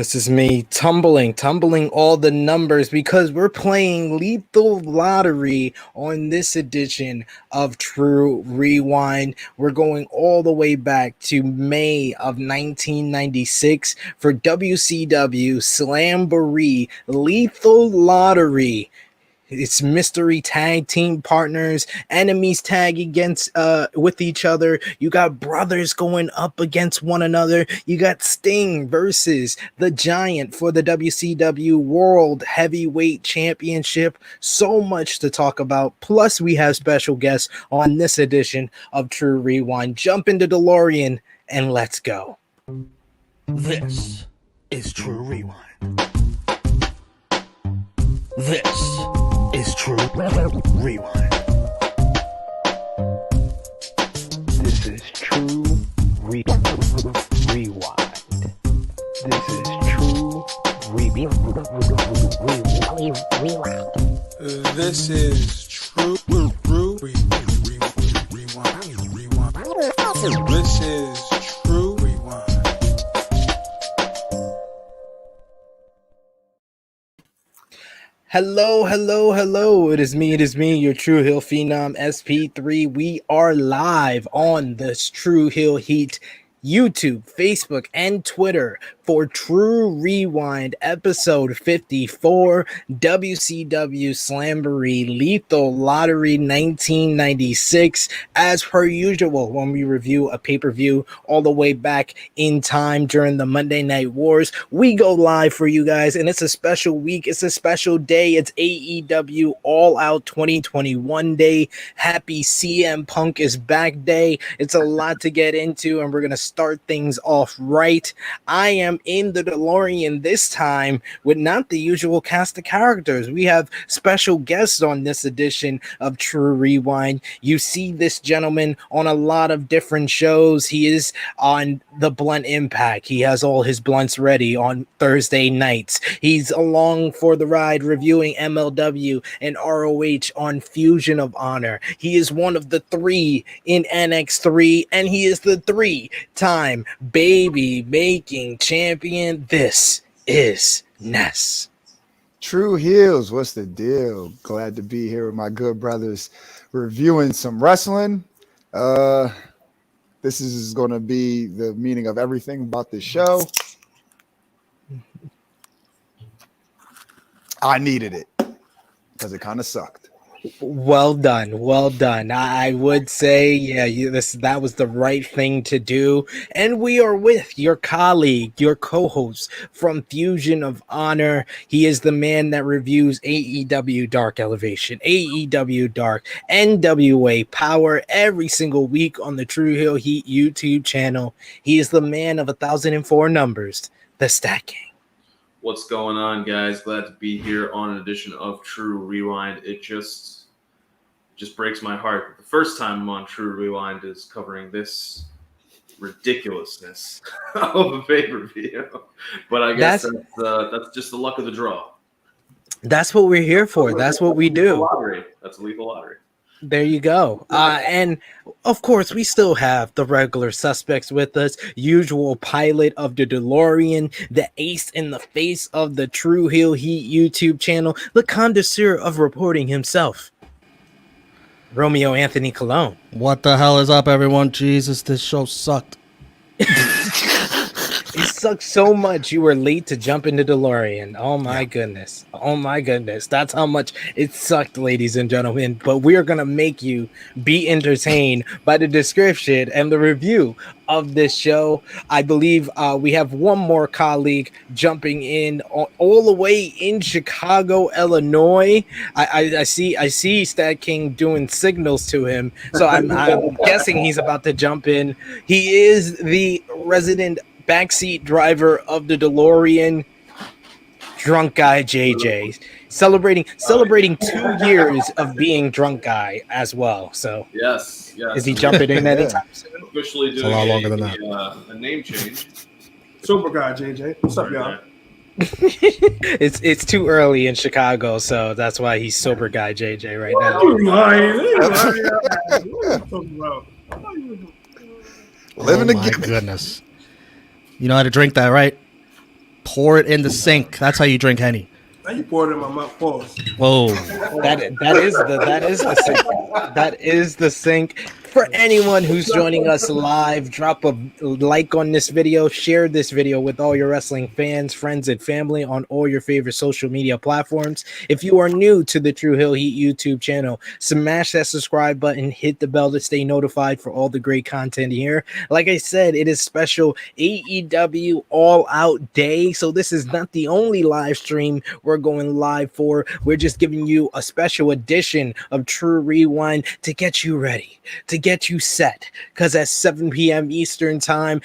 This is me tumbling all the numbers because we're playing Lethal Lottery on this edition of True Rewind. We're going all the way back to May of 1996 for WCW Slamboree Lethal Lottery. It's mystery tag team partners, enemies tag against with each other. You got brothers going up against one another. You got Sting versus the Giant for the WCW World Heavyweight Championship. So much to talk about. Plus, we have special guests on this edition of True Rewind. Jump into DeLorean and let's go. This is True Rewind. This is True Rewind. This is True Rewind. This is True Rewind. This is True Rewind. This is True Rewind. Hello. It is me, your True Hill Phenom SP3. We are live on this True Hill Heat YouTube, Facebook, and Twitter for True Rewind episode 54, WCW Slamboree Lethal Lottery 1996. As per usual, when we review a pay-per-view all the way back in time during the Monday Night Wars, we go live for you guys, and it's a special week. It's a special day. It's AEW All Out 2021 Day. Happy CM Punk is back day. It's a lot to get into, and we're going to start things off right. I am in the DeLorean this time with not the usual cast of characters. We have special guests on this edition of True Rewind. You see this gentleman on a lot of different shows. He is on the Blunt Impact. He has all his blunts ready on Thursday nights. He's along for the ride reviewing MLW and ROH on Fusion of Honor. He is one of the three in NX3, and he is the three-time baby making champion. This is Ness. True Heels, what's the deal? Glad to be here with my good brothers reviewing some wrestling. This is going to be the meaning of everything about this show. I needed it because it kind of sucked. Well done. I would say, that was the right thing to do. And we are with your colleague, your co-host from Fusion of Honor. He is the man that reviews AEW Dark Elevation, AEW Dark, NWA Power every single week on the True Hill Heat YouTube channel. He is the man of 1,004 numbers, the StatKing. What's going on, guys? Glad to be here on an edition of True Rewind. It just breaks my heart. The first time I'm on True Rewind is covering this ridiculousness of a pay-per-view. But I guess that's just the luck of the draw. That's what we're here for. That's what we do. That's a lethal lottery. There you go. And of course, we still have the regular suspects with us. Usual pilot of the DeLorean, the ace in the face of the True Hill Heat YouTube channel, the connoisseur of reporting himself, Romeo Anthony Cologne. What the hell is up, everyone? Jesus, this show sucked. It sucked so much you were late to jump into DeLorean. Oh my goodness. That's how much it sucked, ladies and gentlemen. But we're going to make you be entertained by the description and the review of this show. I believe we have one more colleague jumping in all the way in Chicago, Illinois. I see StatKing doing signals to him. So I'm guessing he's about to jump in. He is the resident backseat driver of the DeLorean, drunk guy JJ, celebrating 2 years of being drunk guy as well. So yes. Is he jumping in anytime soon? Officially doing a lot longer than a name change. Sober guy JJ, what's up, y'all? It's too early in Chicago, so that's why he's sober guy JJ right now. Living oh my goodness. You know how to drink that, right? Pour it in the sink. That's how you drink Henny. Now you poured it in my mouth. Pause. Whoa. That is the sink. That is the sink. For anyone who's joining us live, drop a like on this video, share this video with all your wrestling fans, friends, and family on all your favorite social media platforms. If you are new to the True Hill Heat YouTube channel, smash that subscribe button, hit the bell to stay notified for all the great content here. Like I said, it is special AEW All Out Day, so this is not the only live stream we're going live for. We're just giving you a special edition of True Rewind to get you ready, to get you set, because at 7 p.m. Eastern time,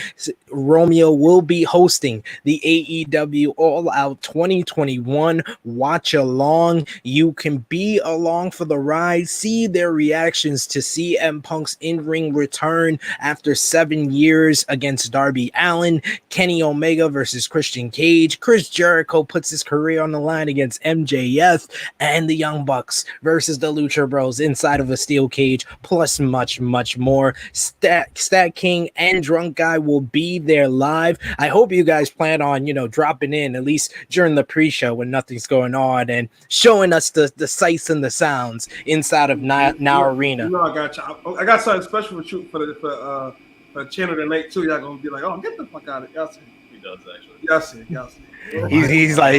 Romeo will be hosting the AEW All Out 2021 watch along. You can be along for the ride, see their reactions to CM Punk's in-ring return after 7 years against Darby Allin, Kenny Omega versus Christian Cage, Chris Jericho puts his career on the line against MJF, and the Young Bucks versus the Lucha Bros inside of a steel cage, plus much more. Stat King and Drunk Guy will be there live. I hope you guys plan on, dropping in at least during the pre-show when nothing's going on and showing us the sights and the sounds inside of Now Arena. I got you. I got something special for you for channel tonight too. Y'all gonna be like, oh, get the fuck out of it. Y'all see. He does actually. Y'all see. He's like,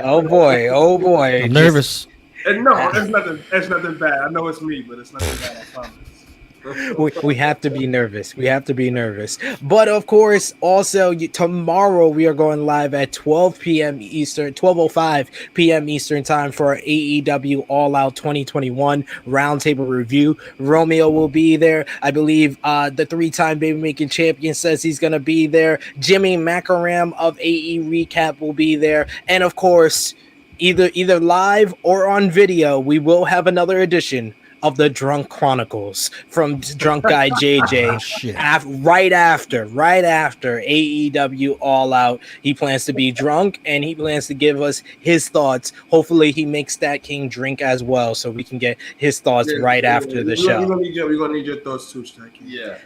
oh boy. I'm nervous. And no, it's nothing bad. I know it's me, but it's nothing bad. I promise. We have to be nervous. But of course, also tomorrow we are going live at 12 p.m. Eastern, 12:05 p.m. Eastern time for our AEW All Out 2021 roundtable review. Romeo will be there. I believe the 3-time baby making champion says he's gonna be there. Jimmy Macaram of AE Recap will be there, and of course, either live or on video, we will have another edition of the Drunk Chronicles from Drunk Guy JJ. Right after AEW All Out, he plans to be drunk and he plans to give us his thoughts. Hopefully he makes that King drink as well, so we can get his thoughts after the show. We're gonna need your thoughts too, Stat King. Yeah.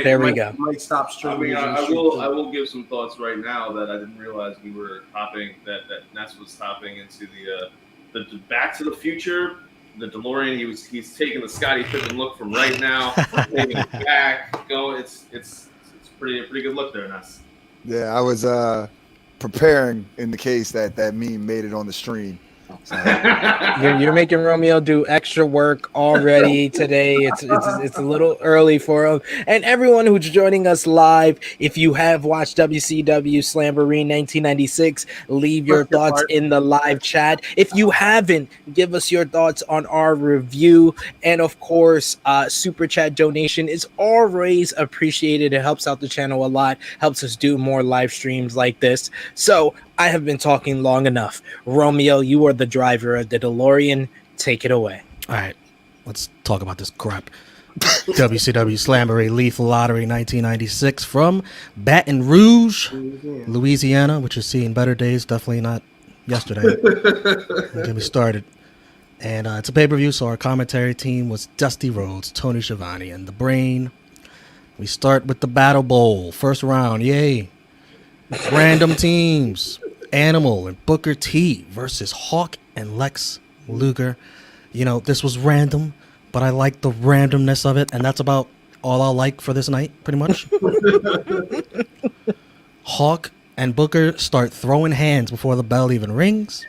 There we go. Might stop streaming. I will give some thoughts right now that I didn't realize we were topping, that Ness was topping into the Back to the Future. The DeLorean, he's taking the Scottie Pippen look from right now, taking it back, going. It's pretty good look there, Ness. Yeah, I was preparing in the case that meme made it on the stream. So. You're making Romeo do extra work already today. It's a little early for him. And everyone who's joining us live, if you have watched WCW Slamboree 1996, leave your thoughts in the live chat. If you haven't, give us your thoughts on our review. And of course, super chat donation is always appreciated. It helps out the channel a lot, helps us do more live streams like this. So I have been talking long enough. Romeo, you are the driver of the DeLorean. Take it away. All right, let's talk about this crap. WCW Slamboree Lethal Lottery 1996 from Baton Rouge, Louisiana, which is seeing better days. Definitely not yesterday. Don't get me started. And it's a pay-per-view, so our commentary team was Dusty Rhodes, Tony Schiavone, and The Brain. We start with the Battle Bowl. First round, yay. Random teams. Animal and Booker T versus Hawk and Lex Luger. This was random, but I like the randomness of it, and that's about all I'll like for this night, pretty much. Hawk and Booker start throwing hands before the bell even rings.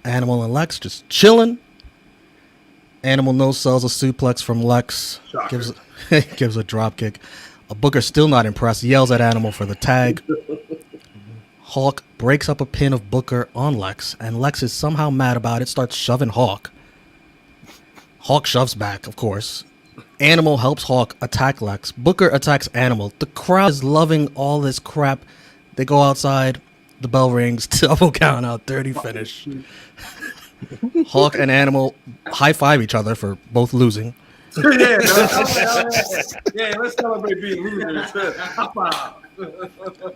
Animal and Lex just chilling. Animal no-sells a suplex from Lex. Gives a drop kick. Booker still not impressed. Yells at Animal for the tag. Hawk breaks up a pin of Booker on Lex, and Lex is somehow mad about it, starts shoving Hawk. Hawk shoves back, of course. Animal helps Hawk attack Lex. Booker attacks Animal. The crowd is loving all this crap. They go outside. The bell rings. Double count out. Dirty finish. Hawk and Animal high-five each other for both losing. Yeah, let's celebrate being losers.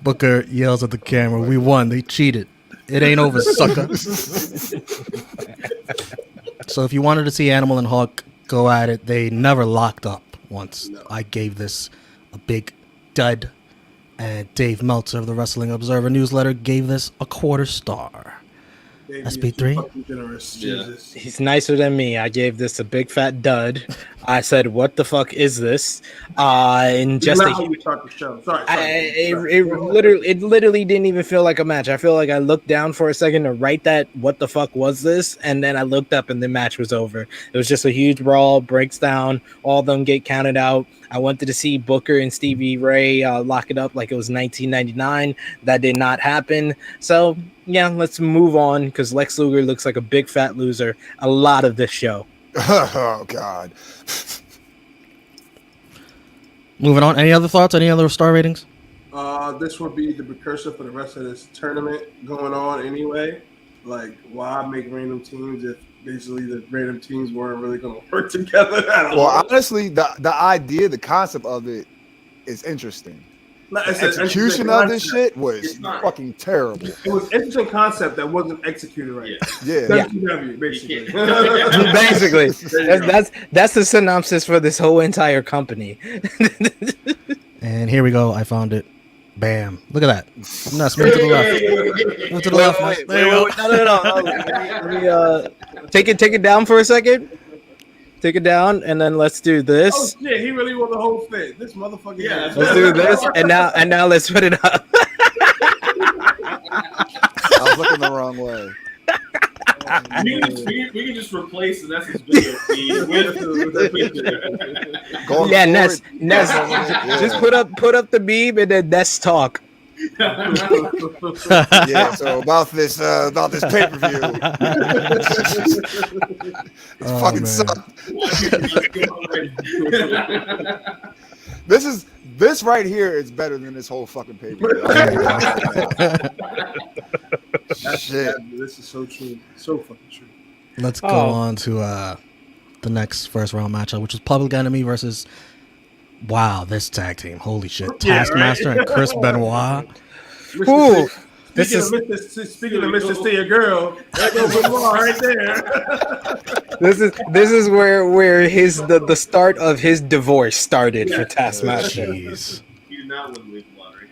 Booker yells at the camera, "We won. They cheated. It ain't over, sucker." So if you wanted to see Animal and Hawk go at it, they never locked up once. No. I gave this a big dud. And Dave Meltzer of the Wrestling Observer newsletter gave this a 1/4 star. Baby, SP3? fucking generous. Yeah. Jesus. He's nicer than me. I gave this a big fat dud. I said, "What the fuck is this?" And It's just not a, how you start the show. Sorry. it literally didn't even feel like a match. I feel like I looked down for a second to write that "What the fuck was this?" and then I looked up and the match was over. It was just a huge brawl, breaks down, all of them get counted out. I wanted to see Booker and Stevie Ray lock it up like it was 1999. That did not happen. So yeah, let's move on because Lex Luger looks like a big fat loser a lot of this show. Oh God. Moving on. Any other thoughts? Any other star ratings? This would be the precursor for the rest of this tournament going on anyway. Like, why make random teams if basically the random teams weren't really going to work together? Well, honestly, the idea, the concept of it is interesting. The execution of this shit was fucking terrible. It was an interesting concept that wasn't executed right. Yeah. WCW, basically. Basically, that's the synopsis for this whole entire company. And here we go. I found it. Bam. Look at that. Ness, move to the left. Move to the left. Ness. There you go. No. Let me take it down for a second. Take it down, and then let's do this. Oh shit, he really won the whole fit. This motherfucker. Yeah. Let's do this, and now let's put it up. I was looking the wrong way. We can just replace the Ness's video feed with the picture. Yeah, Ness, just put up the meme and then Ness talk. Yeah, so about this pay-per-view. It's fucking sucked. This right here is better than this whole fucking pay-per-view. Shit. This is so true. So fucking true. Let's go on to the next first round matchup, which was Public Enemy versus this tag team. Holy shit. Taskmaster and Chris Benoit. Ooh, Speaking of Mr. Stay a Girl, that goes Benoit right there. This is where the start of his divorce started for Taskmaster. Jeez. He did not win the league lottery.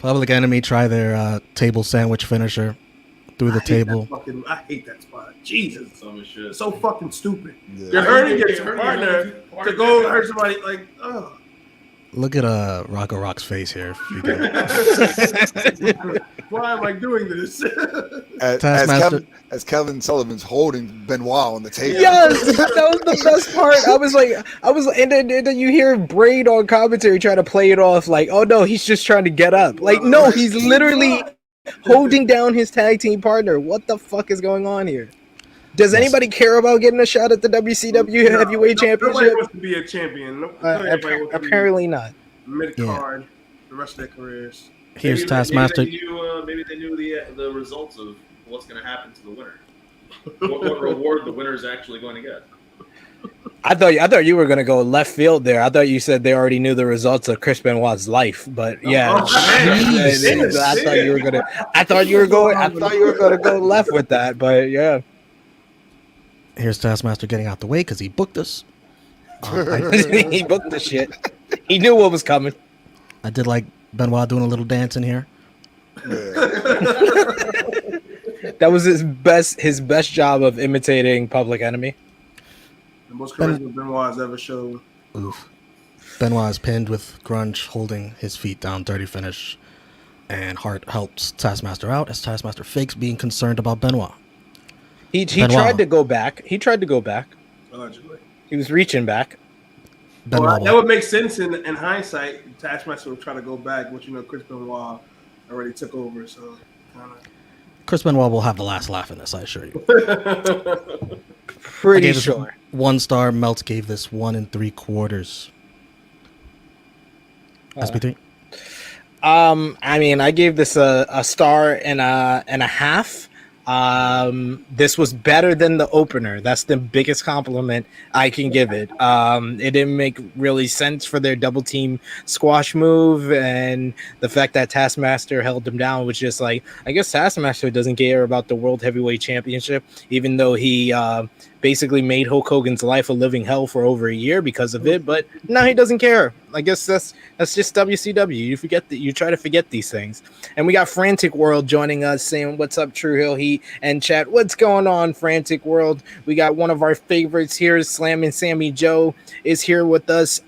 Public Enemy try their table sandwich finisher through the table. I hate that spot. Jesus. Shit. So fucking stupid. Yeah. You're hurting your partner to go hurt somebody. Like, oh. Look at Rocco Rock's face here. If you can. Why am I doing this? As Kevin Sullivan's holding Benoit on the table. Yes, that was the best part. I was like, and then you hear Braid on commentary trying to play it off like, oh no, he's just trying to get up. Like, no, he's literally holding down his tag team partner. What the fuck is going on here? Does anybody care about getting a shot at the WCW Heavyweight Championship? Nobody wants to be a champion. Apparently not. Mid-card, the rest of their careers. Here's Taskmaster. Maybe they knew the results of what's going to happen to the winner. What reward the winner is actually going to get. I thought you were gonna go left field there. I thought you said they already knew the results of Chris Benoit's life, but yeah, I thought you were gonna go left with that, but yeah. Here's Taskmaster getting out the way because he booked us. He booked the shit. He knew what was coming. I did like Benoit doing a little dance in here. That was his best job of imitating Public Enemy. The most charisma Benoit has ever shown. Oof. Benoit is pinned with Grunge holding his feet down, dirty finish. And Hart helps Taskmaster out as Taskmaster fakes being concerned about Benoit. He tried to go back. Allegedly. He was reaching back. Well, that would make sense in hindsight. Taskmaster would try to go back, but Chris Benoit already took over, so Chris Benoit will have the last laugh in this, I assure you. Pretty sure. 1 star. Meltz gave this 1 3/4. SP3. I mean, I gave this a star and a half. This was better than the opener. That's the biggest compliment I can give it. It didn't make really sense for their double team squash move, and the fact that Taskmaster held them down was just like, I guess Taskmaster doesn't care about the World Heavyweight Championship, even though he basically made Hulk Hogan's life a living hell for over a year because of it. But now he doesn't care. I guess that's just WCW. You try to forget these things. And we got Frantic World joining us, saying, "What's up, True Hill Heat and chat? What's going on, Frantic World?" We got one of our favorites here, Slammin' Sammy Joe, is here with us.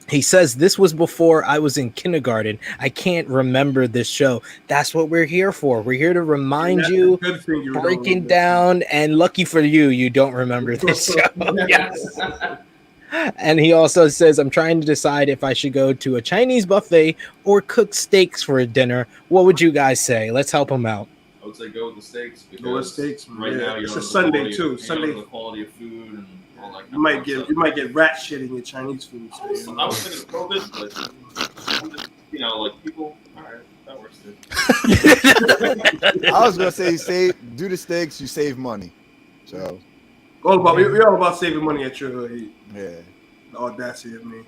He says, "This was before I was in kindergarten. I can't remember this show." That's what we're here for. We're here to remind you, breaking down, and lucky for you, you don't remember this show. Yes. And he also says, "I'm trying to decide if I should go to a Chinese buffet or cook steaks for dinner. What would you guys say?" Let's help him out. I would say go with the steaks. Go with steaks. Right now, it's a Sunday too. Sunday, the quality of food and all that. You might get rat shit in your Chinese food. So, I was thinking COVID, but like people. All right, that works too. I was gonna say, do the steaks, you save money. So we're all about saving money at True Hill Heat. Yeah, the audacity of me.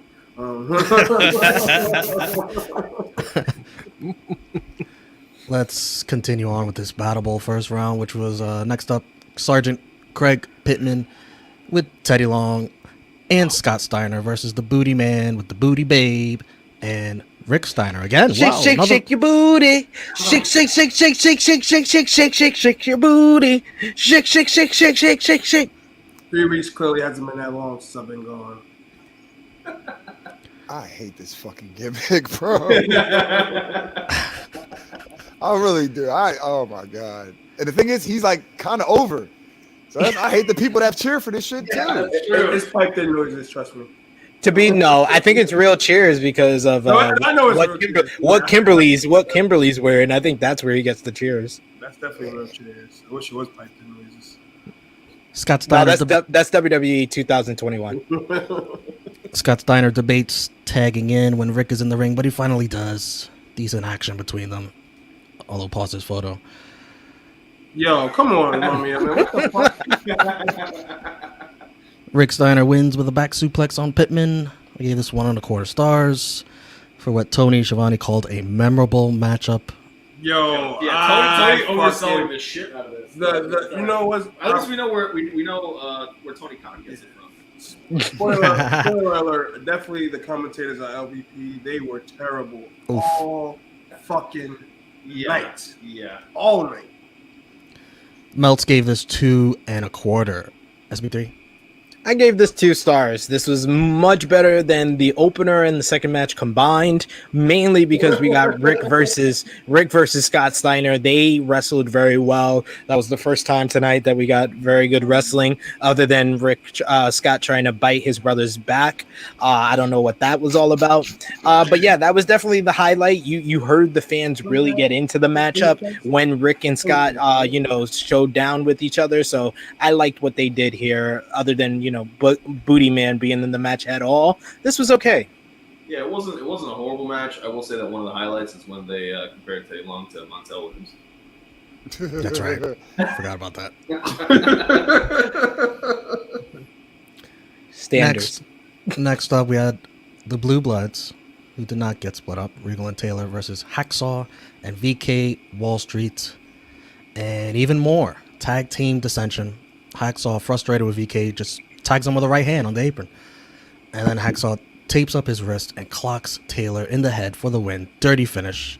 Let's continue on with this Battle Bowl first round, which was next up Sergeant Craig Pittman with Teddy Long and Scott Steiner versus the Booty Man with the Booty Babe and Rick Steiner again. Shake, wow, shake, shake your booty. Shake, shake, shake, shake, shake, shake, shake, shake, shake, shake, shake your booty. Shake, shake, shake, shake, shake, shake, shake. 3 weeks clearly hasn't been that long since I've been gone. I hate this fucking gimmick, bro. I really do. Oh my god. And the thing is, he's like kind of over. So I hate the people that cheer for this shit too. Yeah, it's piped in noises, trust me. I think it's real cheers because of what Kimberly's wearing. I think that's where he gets the cheers. That's definitely real cheers. I wish it was piped in noises. Scott Steiner. That's WWE 2021. Scott Steiner debates tagging in when Rick is in the ring, but he finally does. Decent action between them. Although, pause this photo. Yo, come on, Romeo, man. What the fuck? Rick Steiner wins with a back suplex on Pittman. I gave this 1.25 stars for what Tony Schiavone called a memorable matchup. Yo, Tony overselling the shit out of this. You know what? At least we know where Tony Khan gets it from. Spoiler alert! Definitely, the commentators at LVP, they were terrible. Oof. All fucking night. Yeah, all night. Meltz gave this 2.25. SB3. I gave this 2 stars. This was much better than the opener and the second match combined, mainly because we got Rick versus Scott Steiner. They wrestled very well. That was the first time tonight that we got very good wrestling, other than Scott trying to bite his brother's back. I don't know what that was all about. But yeah, that was definitely the highlight. You heard the fans really get into the matchup when Rick and Scott, showed down with each other. So I liked what they did here, other than, Booty Man being in the match at all. This was okay. Yeah, it wasn't a horrible match. I will say that one of the highlights is when they compared Teddy Long to Montel Williams. That's right. I forgot about that. Standards. Next up, we had the Blue Bloods, who did not get split up. Regal and Taylor versus Hacksaw and VK Wall Street. And even more, tag team dissension. Hacksaw, frustrated with VK, just tags him with a right hand on the apron. And then Hacksaw tapes up his wrist and clocks Taylor in the head for the win. Dirty finish.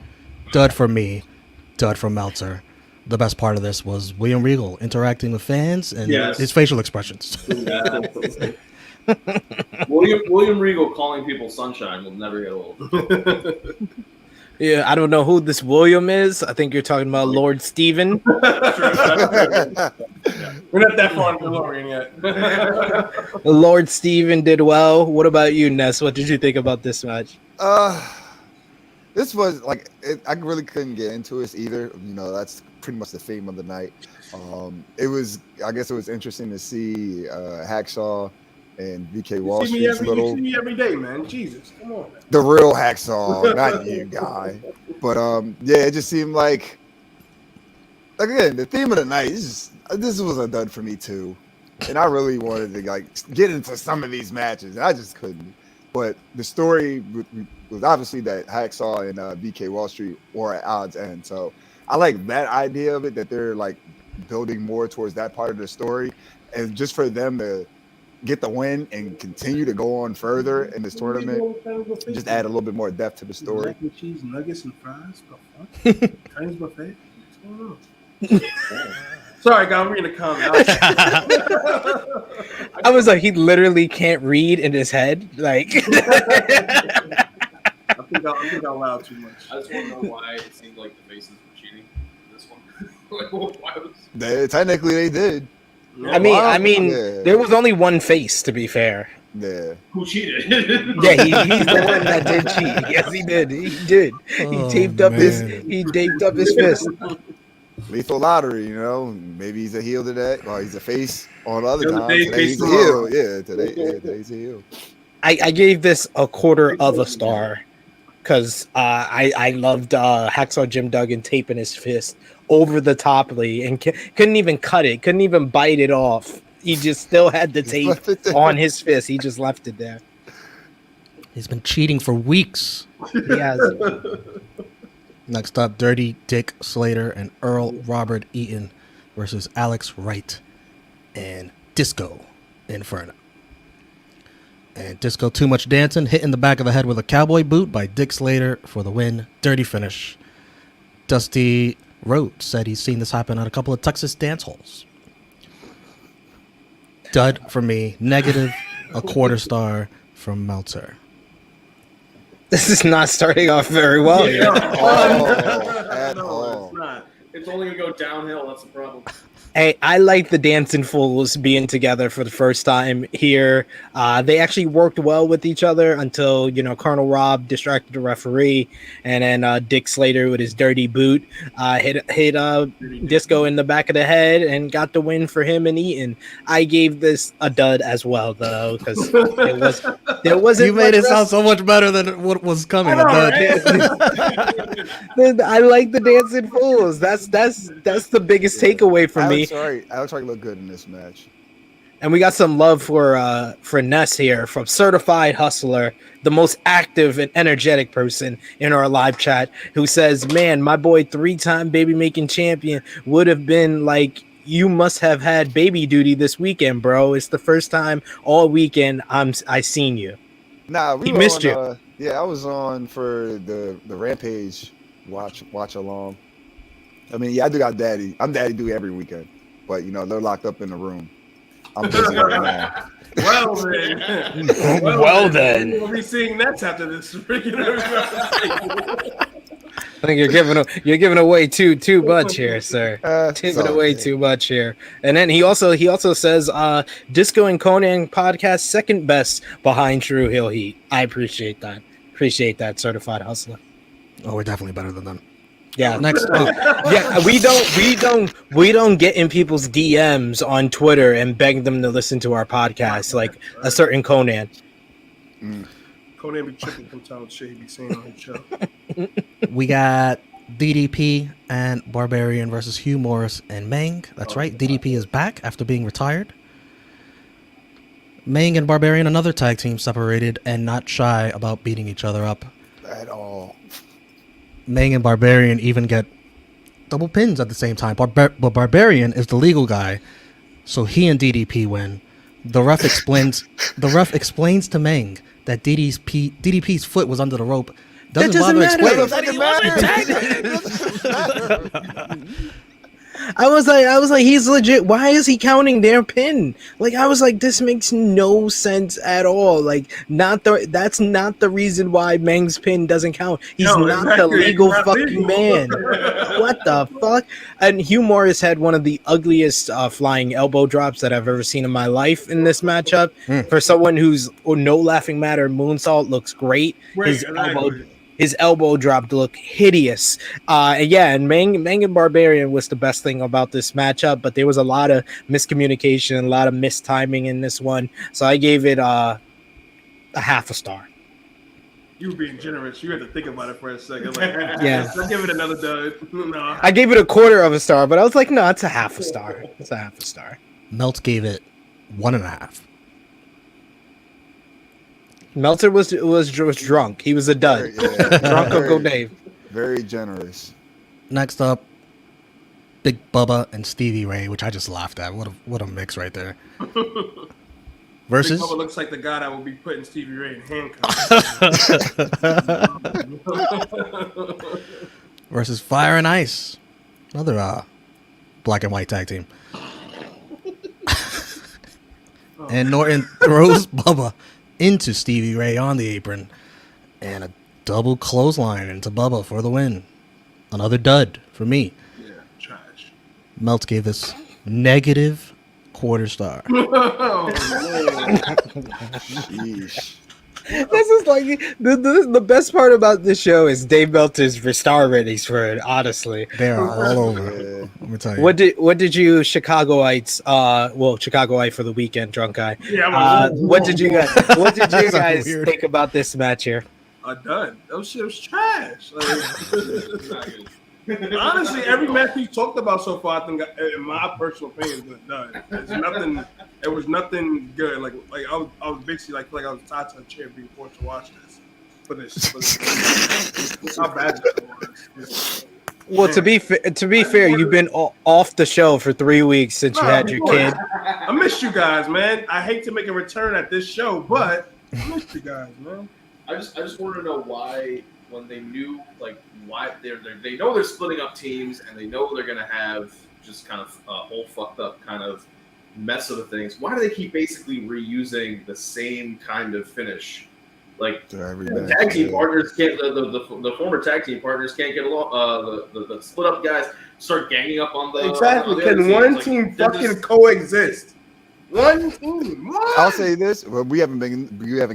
Dud for me. Dud from Meltzer. The best part of this was William Regal interacting with fans and his facial expressions. Yeah. William Regal calling people sunshine will never get old. Yeah, I don't know who this William is. I think you're talking about Lord Steven. We're not that far in the DeLorean yet. Lord Steven did well. What about you, Ness? What did you think about this match? This was I really couldn't get into it either. That's pretty much the theme of the night. I guess it was interesting to see Hacksaw and VK Wall Street. You see me every day, man. Jesus, come on, man. The real Hacksaw, not you, guy. But it just seemed like again, the theme of the night is this was a dud for me too, and I really wanted to like get into some of these matches, and I just couldn't. But the story was obviously that Hacksaw and BK Wall Street were at odds end, so I like that idea of it, that they're like building more towards that part of the story, and just for them to get the win and continue to go on further in this tournament, just add a little bit more depth to the story. Mac and cheese, nuggets, and fries. The fuck? Chinese buffet. What's going on? Sorry, guys, I'm reading the comments. I was like, he literally can't read in his head. Like, I think I allowed too much. I just want to know why it seemed like the faces were cheating in this one. Like, why was... Technically, they did. I mean, Yeah. there was only one face, to be fair. Yeah. Who cheated? Yeah, he's the one that did cheat. Yes, he did. He did. Oh, he taped up his fist. Lethal lottery, you know. Maybe he's a heel today. Well, he's a face on the other The other time. day, Today face he's a tomorrow. heel. Yeah, today's a heel. I gave this a quarter of a star because I loved Hacksaw Jim Duggan taping his fist over the toply and couldn't even cut it, couldn't even bite it off. He just still had the tape on his fist. He just left it there. He's been cheating for weeks. He has. Next up, Dirty Dick Slater and Earl Robert Eaton versus Alex Wright and Disco Inferno. And Disco Too Much Dancing hit in the back of the head with a cowboy boot by Dick Slater for the win. Dirty finish. Dusty Rhodes said he's seen this happen at a couple of Texas dance halls. Dud for me. Negative, a quarter star from Meltzer. This is not starting off very well here. At No, all. it's not. It's only going to go downhill. That's the problem. Hey, I like the Dancing Fools being together for the first time here. They actually worked well with each other until, Colonel Rob distracted the referee, and then Dick Slater with his dirty boot hit Disco in the back of the head and got the win for him and Eaton. I gave this a dud as well, though, because there wasn't. You made much it sound so much better than what was coming. I know, Dud. I like the Dancing Fools. That's the biggest takeaway for me. Alex Wright looked good in this match. And we got some love for Ness here from Certified Hustler, the most active and energetic person in our live chat, who says, "Man, my boy, 3-time baby making champion would have been like, you must have had baby duty this weekend, bro. It's the first time all weekend I seen you." Nah, we He were missed on, yeah, I was on for the Rampage watch along. I mean, yeah, I do got daddy. I'm daddy duty every weekend, but they're locked up in the room. I'm busy right now. Well then. Well then. We'll be seeing Nets after this. I think you're giving away too much here, sir. Giving away too much here. And then he also says Disco and Conan podcast second best behind True Hill Heat. I appreciate that. Appreciate that, Certified Hustler. Oh, we're definitely better than them. Yeah, next up. Yeah, we don't get in people's DMs on Twitter and beg them to listen to our podcast like a certain Conan. Conan be tripping from time to shit he be saying on his show. We got DDP and Barbarian versus Hugh Morris and Meng. That's right. DDP is back after being retired. Meng and Barbarian, another tag team, separated and not shy about beating each other up. At all. Meng and Barbarian even get double pins at the same time. But Barbarian is the legal guy, so he and DDP win. The ref explains to Meng that DDP's foot was under the rope. Doesn't bother explaining. I was like, he's legit. Why is he counting their pin? Like, I was like, this makes no sense at all. Like, that's not the reason why Meng's pin doesn't count. He's not the legal fucking man. What the fuck? And Hugh Morris had one of the ugliest flying elbow drops that I've ever seen in my life in this matchup. For someone who's no laughing matter, moonsault looks great. His elbow drop looked hideous. And Meng and Barbarian was the best thing about this matchup, but there was a lot of miscommunication, a lot of mistiming in this one. So I gave it a half a star. You were being generous. You had to think about it for a second. Like, Yeah. I'll give it another dud. No. I gave it a quarter of a star, but I was like, no, it's a half a star. It's a half a star. Melt gave it 1.5. Meltzer was drunk. He was a dud. Drunk Uncle Dave. Very generous. Next up, Big Bubba and Stevie Ray, which I just laughed at. What a mix right there. Versus Big Bubba looks like the guy that will be putting Stevie Ray in handcuffs. versus Fire and Ice, another black and white tag team. And Norton throws Bubba into Stevie Ray on the apron, and a double clothesline into Bubba for the win. Another dud for me. Yeah, trash. Melt gave this negative quarter star. Sheesh. This is like the best part about this show is Dave Meltzer's star ratings for it. Honestly, They are all over. Yeah. Let me tell you. what did you Chicagoites? Chicagoite for the weekend, drunk guy. Yeah, What did you guys Sounds weird. think about this match here? done. That shit was trash. Like, honestly, every match we talked about so far, I think, in my personal opinion, was done. It was nothing good. Like I was basically like I was tied to a chair being forced to watch this. For this. How bad it was. Well, to be fair, you've been off the show for 3 weeks since you had your kid. I missed you guys, man. I hate to make a return at this show, but I missed you guys, man. I just want to know why, when they knew, like, why they know they're splitting up teams and they know they're gonna have just kind of a whole fucked up kind of mess of the things. Why do they keep basically reusing the same kind of finish? Like, the tag team partners can't. The former tag team partners can't get along. The split up guys start ganging up on the Exactly. on the Can other one teams. team Like, they're fucking just- coexist? One team. What? I'll say this: we haven't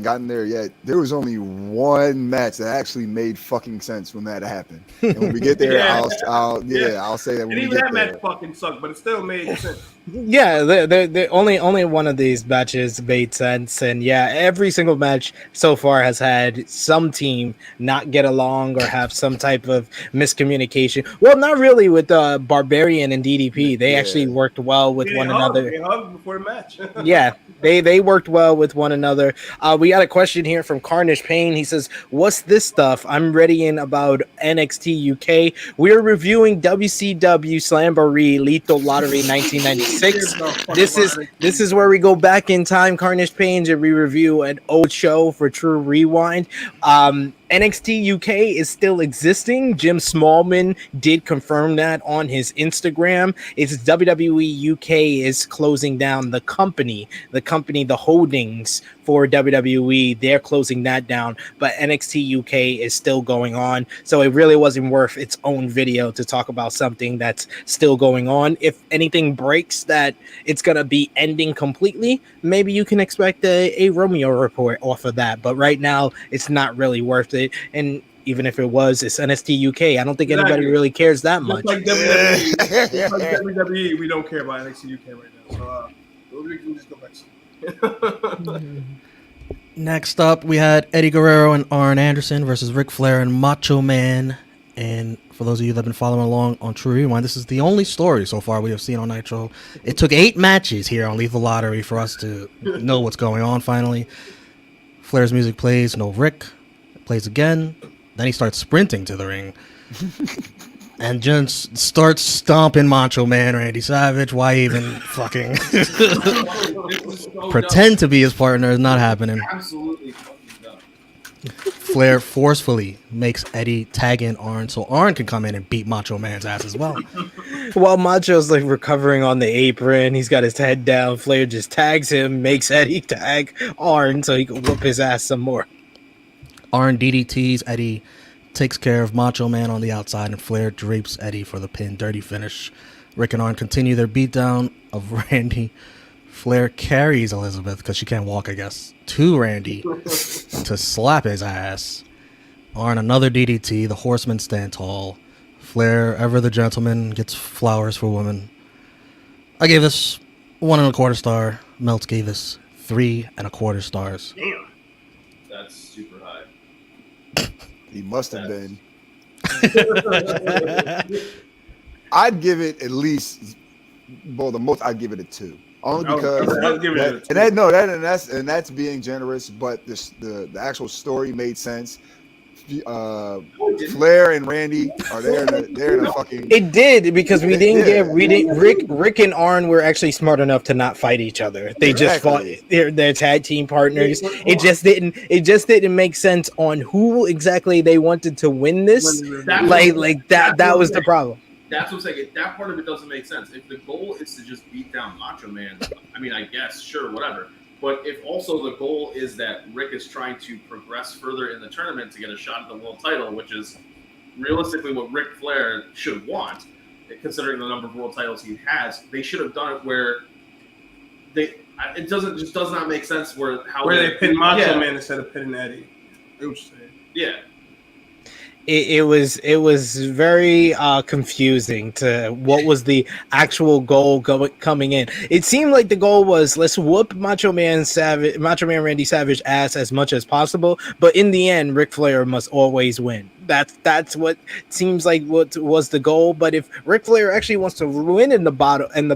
gotten there yet. There was only one match that actually made fucking sense when that happened. And when we get there, Yeah. I'll say that when And we even get that there. match fucking sucked, but it still made sense. Yeah, the only one of these matches made sense, and yeah, every single match so far has had some team not get along or have some type of miscommunication. Well, not really with Barbarian and DDP. They actually worked well with one another. They hugged before the match. Yeah, they worked well with one another. We got a question here from Carnage Payne. He says, "What's this stuff? I'm ready in about NXT UK. We're reviewing WCW Slamboree Lethal Lottery 1996. This is where we go back in time, Carnage Payne, and we review an old show for True Rewind. NXT UK is still existing. Jim Smallman did confirm that on his Instagram. It's WWE UK is closing down the company, the holdings for WWE. They're closing that down, but NXT UK is still going on. So it really wasn't worth its own video to talk about something that's still going on. If anything breaks that it's going to be ending completely, maybe you can expect a Romeo report off of that. But right now, it's not really worth it. And even if it was, it's NXT UK. I don't think anybody really cares that much. Just like WWE, we don't care about NXT UK right now. So we can just go back. Next up, we had Eddie Guerrero and Arn Anderson versus Ric Flair and Macho Man. And for those of you that have been following along on True Rewind, this is the only story so far we have seen on Nitro. It took 8 matches here on Lethal Lottery for us to know what's going on finally. Flair's music plays, no Rick. It plays again. Then he starts sprinting to the ring. And just starts stomping Macho Man Randy Savage. Why even fucking pretend to be his partner is not happening. Absolutely fucking dumb. Flair forcefully makes Eddie tag in Arn so Arn can come in and beat Macho Man's ass as well. While Macho's like recovering on the apron, he's got his head down. Flair just tags him, makes Eddie tag Arn so he can whoop his ass some more. Arn DDTs Eddie, takes care of Macho Man on the outside, and Flair drapes Eddie for the pin. Dirty finish. Rick and Arn continue their beatdown of Randy. Flair carries Elizabeth, because she can't walk, I guess, to Randy to slap his ass. Arn another DDT. The Horsemen stand tall. Flair, ever the gentleman, gets flowers for women. I gave this 1.25 star. Meltz gave this 3.25 stars. Damn. That's super high. He must have been. I'd give it at least, well, the most I'd give it a 2. Only because I'll give it a 2. And that's being generous, but the actual story made sense. Flair and Randy are there. They're in a fucking. It did because we didn't. Rick and Arn were actually smart enough to not fight each other. They just fought. They're tag team partners. It just didn't make sense on who exactly they wanted to win this. That was the problem. That's what I'm saying. That part of it doesn't make sense. If the goal is to just beat down Macho Man, I mean, I guess, sure, whatever. But if also the goal is that Rick is trying to progress further in the tournament to get a shot at the world title, which is realistically what Ric Flair should want, considering the number of world titles he has, they should have done it where it does not make sense where they pin Macho Man instead of pinning Eddie. I was saying. Yeah. It was very confusing to what was the actual goal coming in. It seemed like the goal was let's whoop Macho Man Randy Savage ass as much as possible, but in the end, Ric Flair must always win. That's what seems like what was the goal. But if Ric Flair actually wants to win in the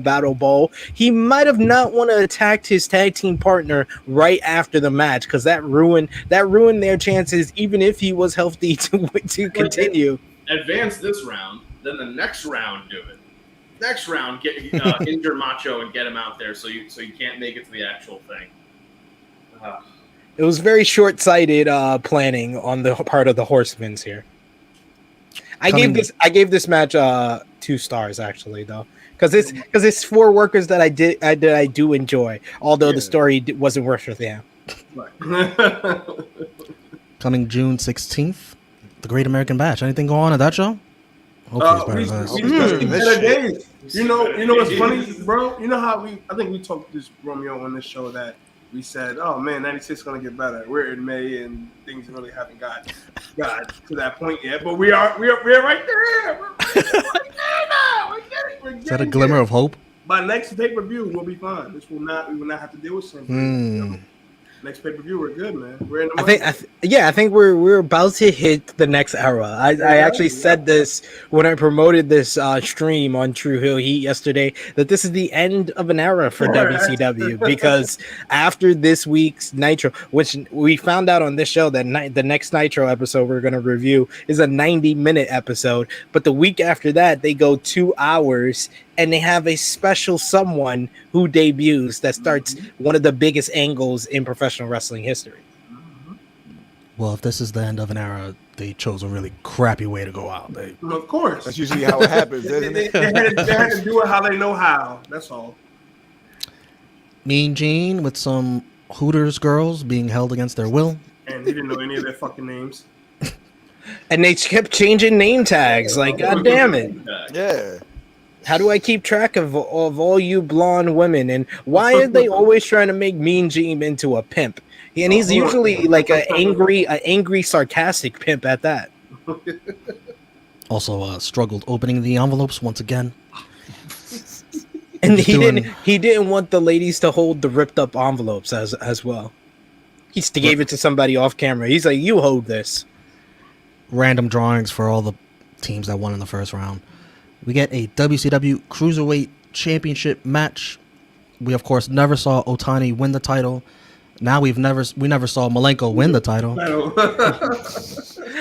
battle bowl, he might have not want to attack his tag team partner right after the match because that ruined their chances, even if he was healthy to continue. Advance this round, then the next round do it. Next round, get injure Macho and get him out there so you can't make it to the actual thing. It was very short-sighted planning on the part of the Horsemen's here. I gave this match 2 stars actually though, because it's 4 workers that I do enjoy, although the story wasn't worth it. Yeah. Right. Coming June 16th, the Great American Bash. Anything go on at that show? Hopefully it's better than this. You know what's funny, bro? You know how I think we talked to this Romeo on this show that we said, oh man, 96 is going to get better. We're in May and things really haven't got to that point yet, but we're right there. We're right there now. We're getting Is that a glimmer of hope? By next pay-per-view, we'll be fine. We will not have to deal with something. Next pay-per-view, we're good, man. We're in the money. I think we're about to hit the next era. I actually said this when I promoted this stream on True Hill Heat yesterday, that this is the end of an era for WCW because after this week's Nitro, which we found out on this show that the next Nitro episode we're going to review is a 90-minute episode, but the week after that they go 2 hours and they have a special someone who debuts that starts one of the biggest angles in professional wrestling history. Well, if this is the end of an era, they chose a really crappy way to go out. Of course. That's usually how it happens, isn't it? They had to do it how they know how. That's all. Mean Gene with some Hooters girls being held against their will. And he didn't know any of their fucking names. And they kept changing name tags. Like, God damn it. Yeah. How do I keep track of all you blonde women? And why are they always trying to make Mean Gene into a pimp? And he's usually like an angry, sarcastic pimp at that. Also, struggled opening the envelopes once again. And he didn't want the ladies to hold the ripped up envelopes as well. He gave it to somebody off camera. He's like, "You hold this." Random drawings for all the teams that won in the first round. We get a WCW Cruiserweight Championship match. We of course never saw Otani win the title. Now we never saw Malenko win the title.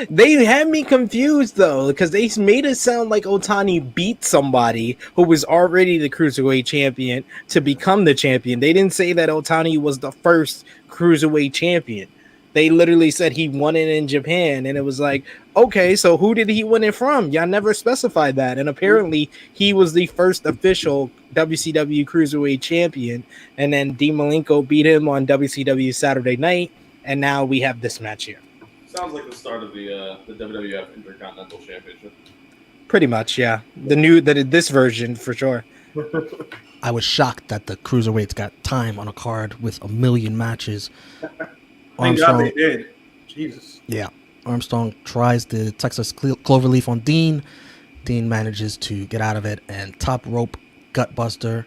They had me confused though, because they made it sound like Otani beat somebody who was already the Cruiserweight champion to become the champion. They didn't say that Otani was the first Cruiserweight champion. They literally said he won it in Japan, and it was like, okay, so who did he win it from? Y'all never specified that, and apparently he was the first official WCW Cruiserweight champion, and then Dean Malenko beat him on WCW Saturday Night, and now we have this match here. Sounds like the start of the WWF Intercontinental Championship. Pretty much, yeah. This version for sure. I was shocked that the Cruiserweights got time on a card with 1 million matches. Thank God they did. Jesus. Yeah. Armstrong tries the Texas Cloverleaf on Dean. Dean manages to get out of it, and top rope gutbuster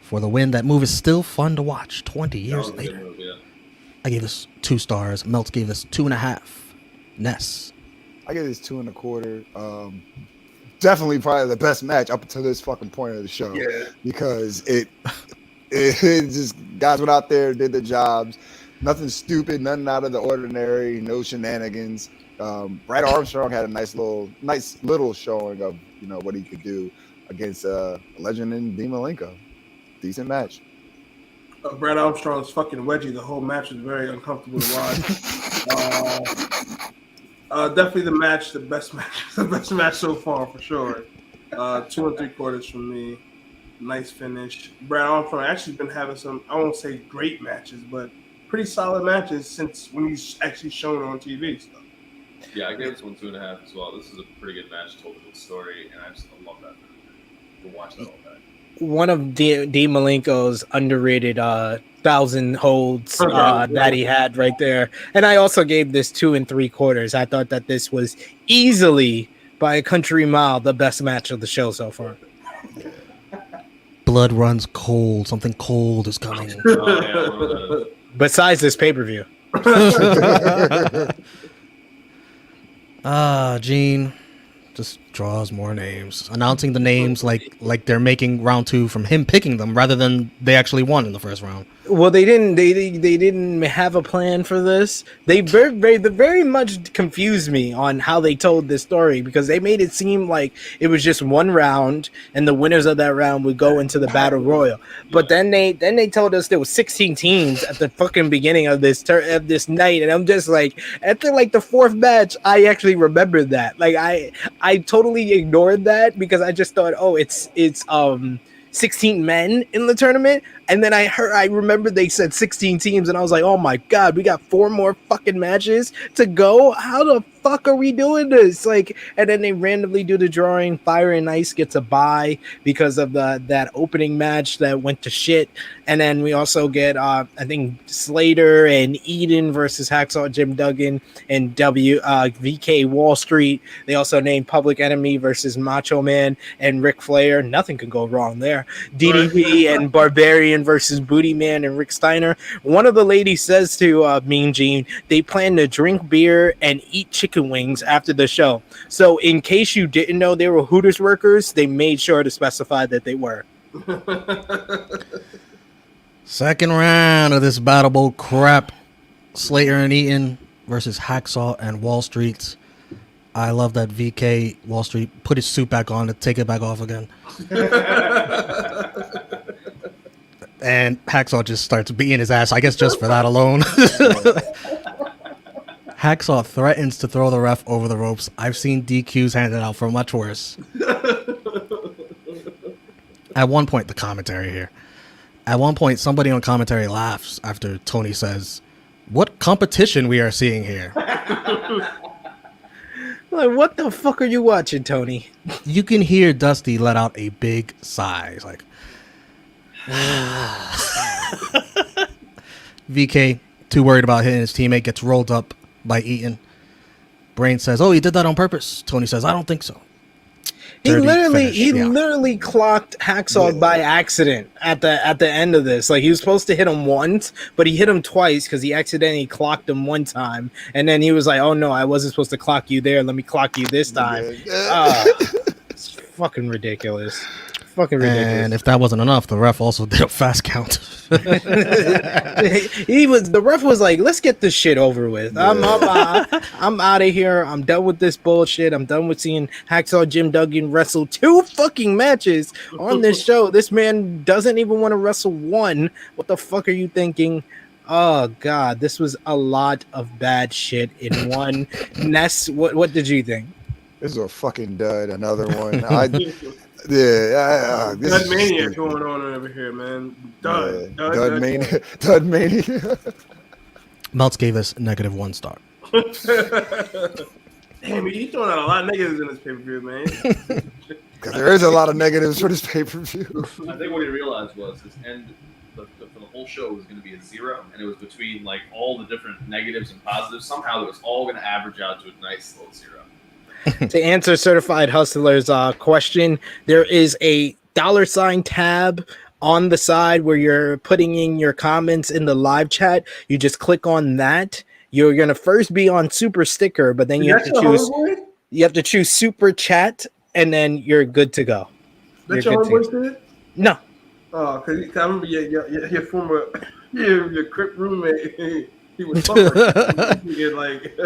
for the win. That move is still fun to watch 20 years later. I gave this 2 stars. Meltz gave this 2.5. Ness. I give this 2.25. Definitely probably the best match up until this fucking point of the show. Yeah. Because it just guys went out there, did their jobs. Nothing stupid, nothing out of the ordinary, no shenanigans. Brad Armstrong had a nice little showing of what he could do against a legend in Dean Malenko. Decent match. Brad Armstrong's fucking wedgie. The whole match was very uncomfortable to watch. Definitely the best match so far for sure. 2 3/4 from me. Nice finish. Brad Armstrong actually been having some, I won't say great matches, but pretty solid matches since when he's actually shown on TV stuff. Yeah, I gave this one 2.5 as well. This is a pretty good match, told a good story, and I just love that. To watch that all day. One of Dean Malenko's underrated 1,000 holds that he had right there. And I also gave this 2 3/4. I thought that this was easily, by a country mile, the best match of the show so far. Blood runs cold. Something cold is coming. Besides this pay-per-view. Gene just draws more names, announcing the names like they're making round 2 from him picking them rather than they actually won in the first round. Well, they didn't have a plan for this. They very much confused me on how they told this story, because they made it seem like it was just one round and the winners of that round would go into the battle royal. But then they told us there was 16 teams at the fucking beginning of this night, and I'm just like, after like the fourth match, I actually remembered that. Like I totally ignored that because I just thought, oh, it's 16 men in the tournament. And then I remember they said 16 teams, and I was like, oh my God, we got 4 more fucking matches to go. How the fuck are we doing this? Like, and then they randomly do the drawing. Fire and Ice gets a bye because of that opening match that went to shit. And then we also get I think Slater and Eden versus Hacksaw Jim Duggan and VK Wall Street. They also named Public Enemy versus Macho Man and Ric Flair. Nothing could go wrong there. DDP and Barbarian versus Booty Man and Rick Steiner. One of the ladies says to Mean Gene, they plan to drink beer and eat chicken wings after the show. So in case you didn't know they were Hooters workers, they made sure to specify that they were. Second round of this battle bowl crap. Slater and Eaton versus Hacksaw and Wall Street. I love that VK Wall Street put his suit back on to take it back off again. And Hacksaw just starts beating his ass, I guess just for that alone. Hacksaw threatens to throw the ref over the ropes. I've seen DQs handed out for much worse. At one point, the commentary here. At one point, somebody on commentary laughs after Tony says, "What competition we are seeing here?" Like, what the fuck are you watching, Tony? You can hear Dusty let out a big sigh. He's like, VK, too worried about hitting his teammate, gets rolled up by Eaton. Brain says, "Oh, he did that on purpose." Tony says, "I don't think so." He literally clocked Hacksaw by accident at the end of this. Like, he was supposed to hit him once, but he hit him twice because he accidentally clocked him one time, and then he was like, "Oh no, I wasn't supposed to clock you there. Let me clock you this time." It's fucking ridiculous. Fucking ridiculous. And if that wasn't enough, the ref also did a fast count. The ref was like, "Let's get this shit over with. I'm out of here. I'm done with this bullshit. I'm done with seeing Hacksaw Jim Duggan wrestle 2 fucking matches on this show. This man doesn't even want to wrestle 1. What the fuck are you thinking?" Oh God, this was a lot of bad shit in one. Ness, what did you think? This is a fucking dud. Another one. Dud mania going on over here, man. Dud mania. Dud mania. Meltz gave us -1 star. Damn, you throwing out a lot of negatives in this pay-per-view, man. Because there is a lot of negatives for this pay-per-view. I think what he realized was his end for the whole show was going to be a 0, and it was between like all the different negatives and positives. Somehow it was all going to average out to a nice little 0. To answer Certified Hustler's question, there is a $ tab on the side where you're putting in your comments in the live chat. You just click on that, you're gonna first be on Super Sticker, but then you have to choose. You have to choose Super Chat, and then you're good to go. That's your homeboy said? No. Oh, because I remember your former, your crip roommate. He was talking like.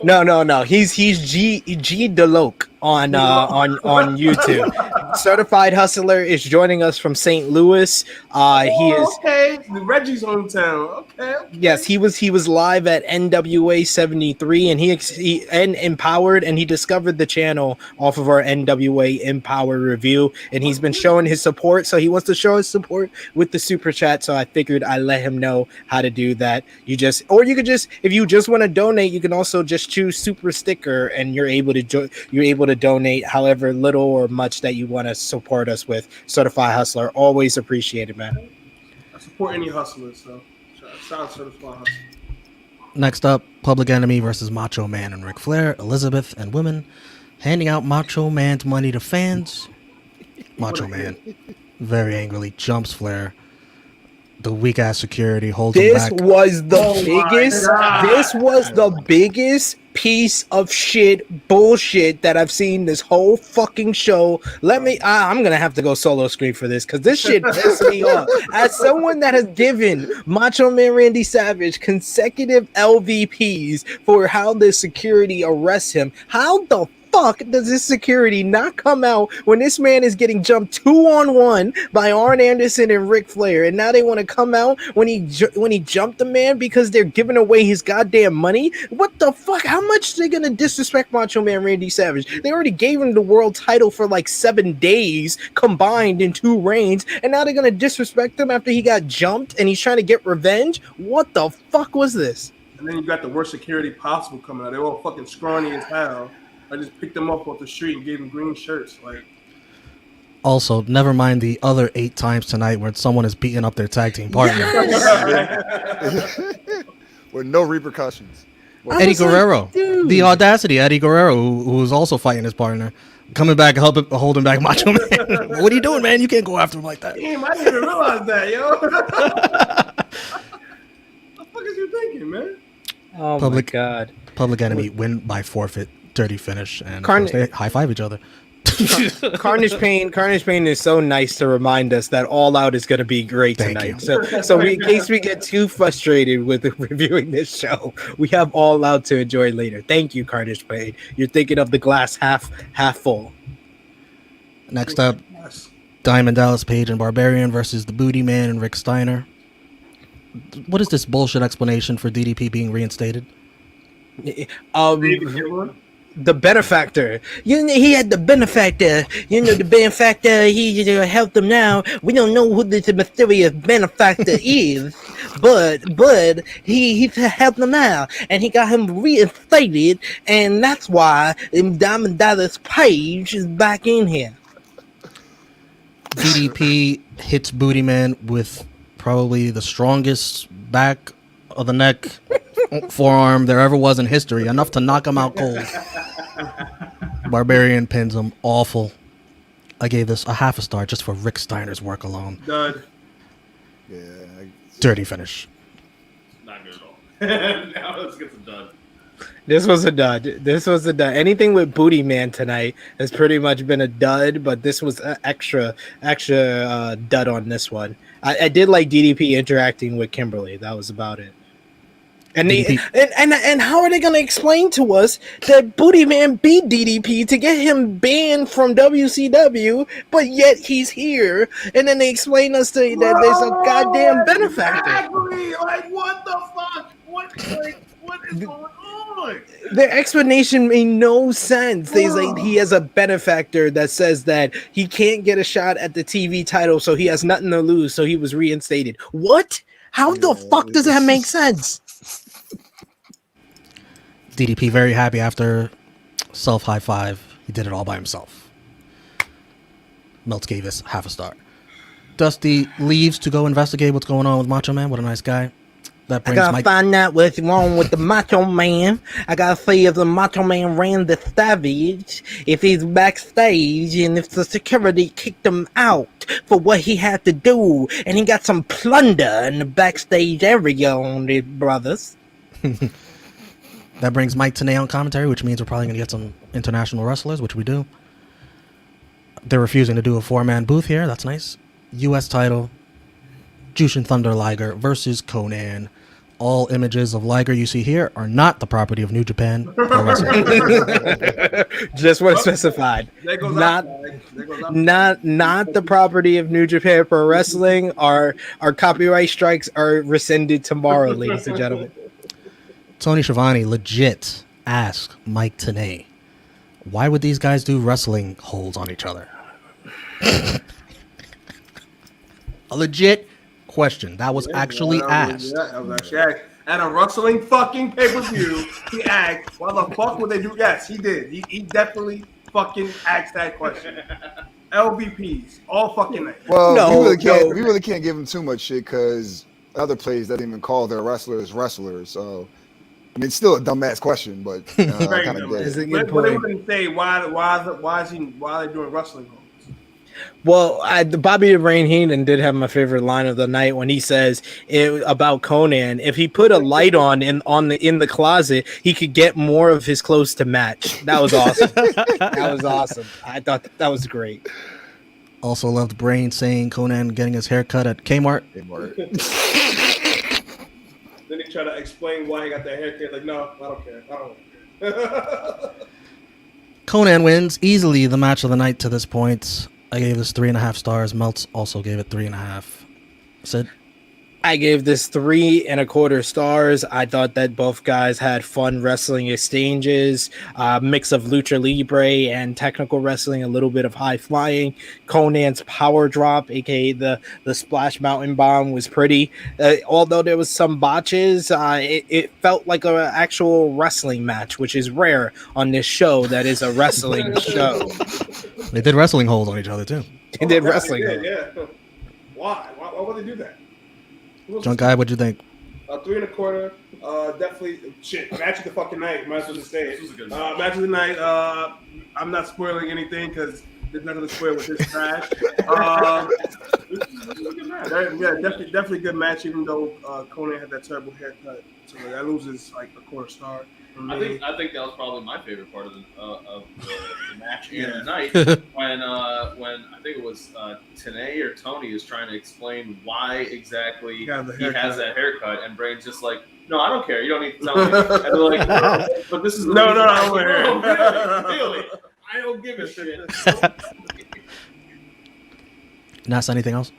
No. He's G Deloke on YouTube. Certified Hustler is joining us from St. Louis. He is okay. Reggie's hometown. Okay. Yes, he was live at NWA 73, and he Empowered, and he discovered the channel off of our NWA Empower review, and he's been showing his support. So he wants to show his support with the super chat. So I figured I let him know how to do that. You could just if you just want to donate, you can also just choose Super Sticker, and you're able to donate however little or much that you want to support us with. Certified Hustler, always appreciated, man. I support any hustlers, so shout out Certified Hustler. Next up, Public Enemy versus Macho Man and Ric Flair, Elizabeth and women handing out Macho Man's money to fans. Macho Man very angrily jumps Flair. The weak ass security holds him back. This was the biggest piece of shit bullshit that I've seen this whole fucking show. I'm gonna have to go solo screen for this because this shit pissed me off. As someone that has given Macho Man Randy Savage consecutive LVPs for how the security arrests him, how the fuck does this security not come out when this man is getting jumped 2-on-1 by Arn Anderson and Ric Flair, and now they want to come out when he jumped the man because they're giving away his goddamn money? What the fuck? How much are they gonna disrespect Macho Man Randy Savage? They already gave him the world title for like 7 days combined in 2 reigns, and now they're gonna disrespect him after he got jumped and he's trying to get revenge? What the fuck was this? And then you got the worst security possible coming out. They're all fucking scrawny as hell. I just picked them up off the street and gave them green shirts. Like, also, never mind the other 8 times tonight where someone is beating up their tag team partner. With no repercussions. Eddie Guerrero, the audacity, Eddie Guerrero, who was also fighting his partner, coming back, holding back Macho Man. What are you doing, man? You can't go after him like that. Damn, I didn't even realize that, yo. What the fuck is you thinking, man? Oh my god! Public Enemy win by forfeit. Dirty finish, and they high five each other. Carnage Pain is so nice to remind us that All Out is going to be great tonight. So in case we get too frustrated with reviewing this show, we have All Out to enjoy later. Thank you, Carnage Pain. You're thinking of the glass half full. Next up, Diamond Dallas Page and Barbarian versus the Booty Man and Rick Steiner. What is this bullshit explanation for DDP being reinstated? The benefactor. He had the benefactor. The benefactor, he helped them now. We don't know who this mysterious benefactor is, but he helped them out, and he got him reinstated, and that's why Diamond Dallas Page is back in here. DDP hits Booty Man with probably the strongest back of the neck forearm there ever was in history, enough to knock him out cold. Barbarian pins him. Awful. I gave this a half a star just for Rick Steiner's work alone. Dud. Yeah. Dirty finish. Not good at all. Now let's get some dud. This was a dud. Anything with Booty Man tonight has pretty much been a dud, but this was extra dud on this one. I did like DDP interacting with Kimberly. That was about it. And and how are they going to explain to us that Booty Man beat DDP to get him banned from WCW, but yet he's here? And then they explain us that there's a goddamn benefactor. Exactly. Like, what the fuck? What is going on? The explanation made no sense. He's like, he has a benefactor that says that he can't get a shot at the TV title, so he has nothing to lose, so he was reinstated. What? How the fuck does that make sense? DDP very happy after self high five. He did it all by himself. Meltz gave us half a star. Dusty leaves to go investigate what's going on with Macho Man. What a nice guy. That I brings gotta Mike. find out what's wrong with the Macho Man. I gotta see if the Macho Man ran the savage, if he's backstage, and if the security kicked him out for what he had to do, and he got some plunder in the backstage area on it, brothers. That brings Mike Tenay on commentary, which means we're probably going to get some international wrestlers, which we do. They're refusing to do a 4-man booth here. That's nice. U.S. title, Jushin Thunder Liger versus Conan. All images of Liger you see here are not the property of New Japan Pro Wrestling. Just want to specify. There goes Not, outside. There goes outside. not the property of New Japan Pro Wrestling. Our copyright strikes are rescinded tomorrow, ladies and gentlemen. Tony Schiavone legit asked Mike Tenay, why would these guys do wrestling holds on each other? A legit question. That was actually asked. That was actually asked. At a wrestling fucking pay-per-view, he asked, why the fuck would they do? Yes, he did. He definitely fucking asked that question. LVPs, all fucking night. Well, No, we really can't give him too much shit because other plays doesn't even call their wrestlers wrestlers. So, I mean, it's still a dumbass question, but I kind of get It's it. a good But they point. wouldn't say why are they doing wrestling holds? Well, the Bobby the Brain Heenan did have my favorite line of the night when he says about Conan. If he put a light on in the closet, he could get more of his clothes to match. That was awesome. That was awesome. I thought that was great. Also loved Brain saying Conan getting his hair cut at Kmart. Then he tried to explain why he got that haircut. Like, no, I don't care. I don't care. Conan wins easily the match of the night to this point. I gave this 3.5 stars. Meltz also gave it 3.5. Sid? I gave this 3.25 stars. I thought that both guys had fun wrestling exchanges, mix of lucha libre and technical wrestling, a little bit of high flying. Conan's power drop, aka the splash mountain bomb, was pretty. Although there was some botches, it felt like an actual wrestling match, which is rare on this show. That is a wrestling show. They did wrestling holds on each other too. They did wrestling. Yeah. Why? Why would they do that? John Guy, what'd you think? 3.25. Definitely shit. Match of the fucking night. Might as well just say it. This was a good Match of the night. I'm not spoiling anything because there's nothing to spoil with this trash. Yeah, definitely good match. Even though Conan had that terrible haircut, so that loses like a quarter star. I think that was probably my favorite part of the match and the night when I think it was Tenay or Tony is trying to explain why exactly he has that haircut, and Brain's just like, no, I don't care. You don't need to tell me. And they're like, no, but this is no, I don't care. Really, I don't give a shit. Ness, anything else?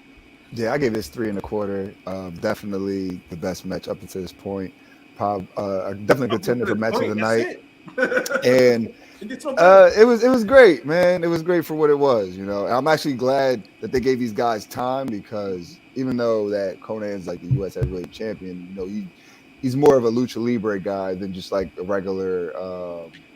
Yeah, I gave this 3.25. Definitely the best match up until this point. Definitely a contender for match of the night. And it was great, man. It was great for what it was, you know. I'm actually glad that they gave these guys time because even though that Conan's like the U.S. Heavyweight Champion, you know, he's more of a lucha libre guy than just like a regular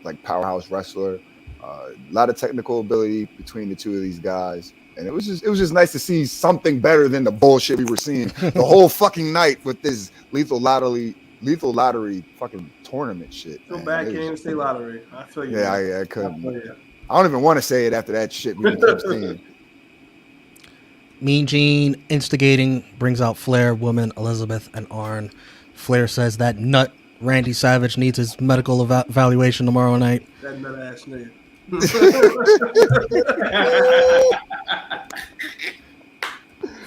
like powerhouse wrestler. A lot of technical ability between the two of these guys. And it was just nice to see something better than the bullshit we were seeing the whole fucking night with this lethal lottery fucking tournament shit. Feel bad, can't even say lottery. I feel you. Yeah, I couldn't. I don't even want to say it after that shit we kept seeing. Mean Gene instigating brings out Flair, Woman, Elizabeth, and Arn. Flair says that nut Randy Savage needs his medical evaluation tomorrow night. That nut ass nigga.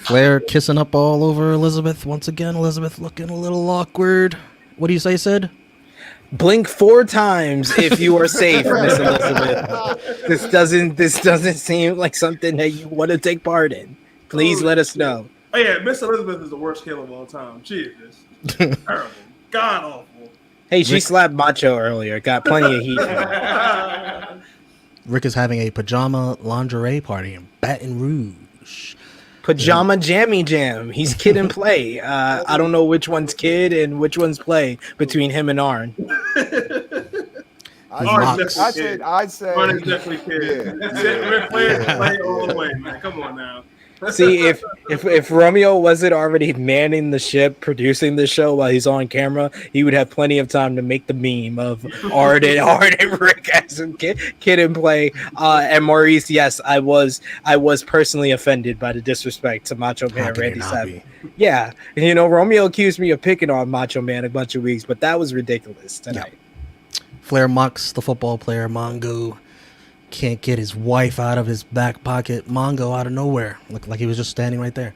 Flair kissing up all over Elizabeth once again. Elizabeth looking a little awkward. What do you say, Sid? Blink 4 times if you are safe, Miss Elizabeth. This doesn't seem like something that you want to take part in. Please let us know. Oh yeah, Miss Elizabeth is the worst killer of all time. She is terrible, god awful. Hey, she slapped Macho earlier. Got plenty of heat. Rick is having a pajama lingerie party in Baton Rouge. Pajama Jammy Jam. He's kid and play. I don't know which one's kid and which one's play between him and Arn. I'd say Arn is definitely kid. Yeah. Rick Flair is play all the way, man. Come on now. See, if Romeo wasn't already manning the ship, producing the show while he's on camera, he would have plenty of time to make the meme of Arden Rick as a kid in play. And Maurice, yes, I was personally offended by the disrespect to Macho Man Randy Savage. Yeah, Romeo accused me of picking on Macho Man a bunch of weeks, but that was ridiculous tonight. Yeah. Flair mocks the football player Mongo. Can't get his wife out of his back pocket. Mongo out of nowhere. Looked like he was just standing right there.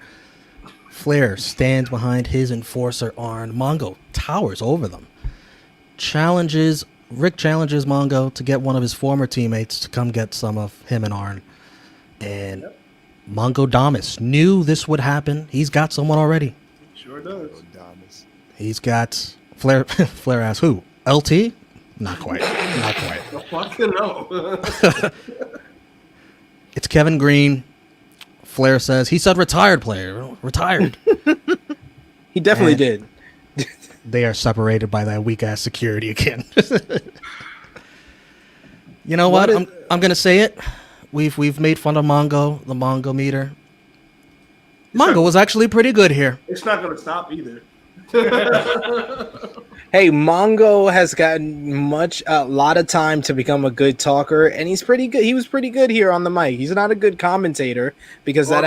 Flair stands behind his enforcer Arn. Mongo towers over them. Rick challenges Mongo to get one of his former teammates to come get some of him and Arn. And Mongo Damas knew this would happen. He's got someone already. Sure does. He's got Flair. Flair asks who? LT? Not quite. Fucking no. It's Kevin Green. Flair says he said retired player. Retired. He definitely did. They are separated by that weak ass security again. You know what? I'm gonna say it. We've made fun of Mongo, the Mongo meter. Mongo was actually pretty good here. It's not gonna stop either. Hey, Mongo has gotten a lot of time to become a good talker, and he's pretty good. He was pretty good here on the mic. He's not a good commentator because that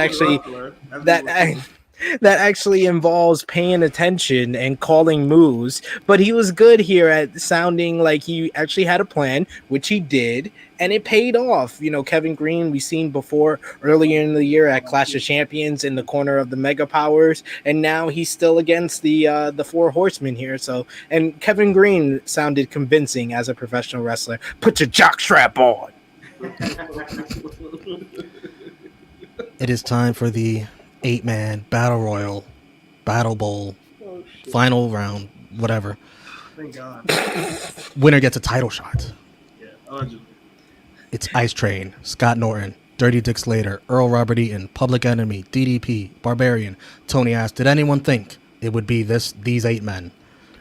actually involves paying attention and calling moves. But he was good here at sounding like he actually had a plan, which he did, and it paid off. Kevin Green, we've seen before earlier in the year at Clash of Champions in the corner of the Mega Powers, and now he's still against the Four Horsemen here. So, and Kevin Green sounded convincing as a professional wrestler. Put your jockstrap on. It is time for the 8-man battle royal, battle bowl, final round, whatever. Thank God. Winner gets a title shot. Yeah, allegedly. It's Ice Train, Scott Norton, Dirty Dick Slater, Earl Robert Eaton, Public Enemy, DDP, Barbarian. Tony asked, did anyone think it would be these 8 men?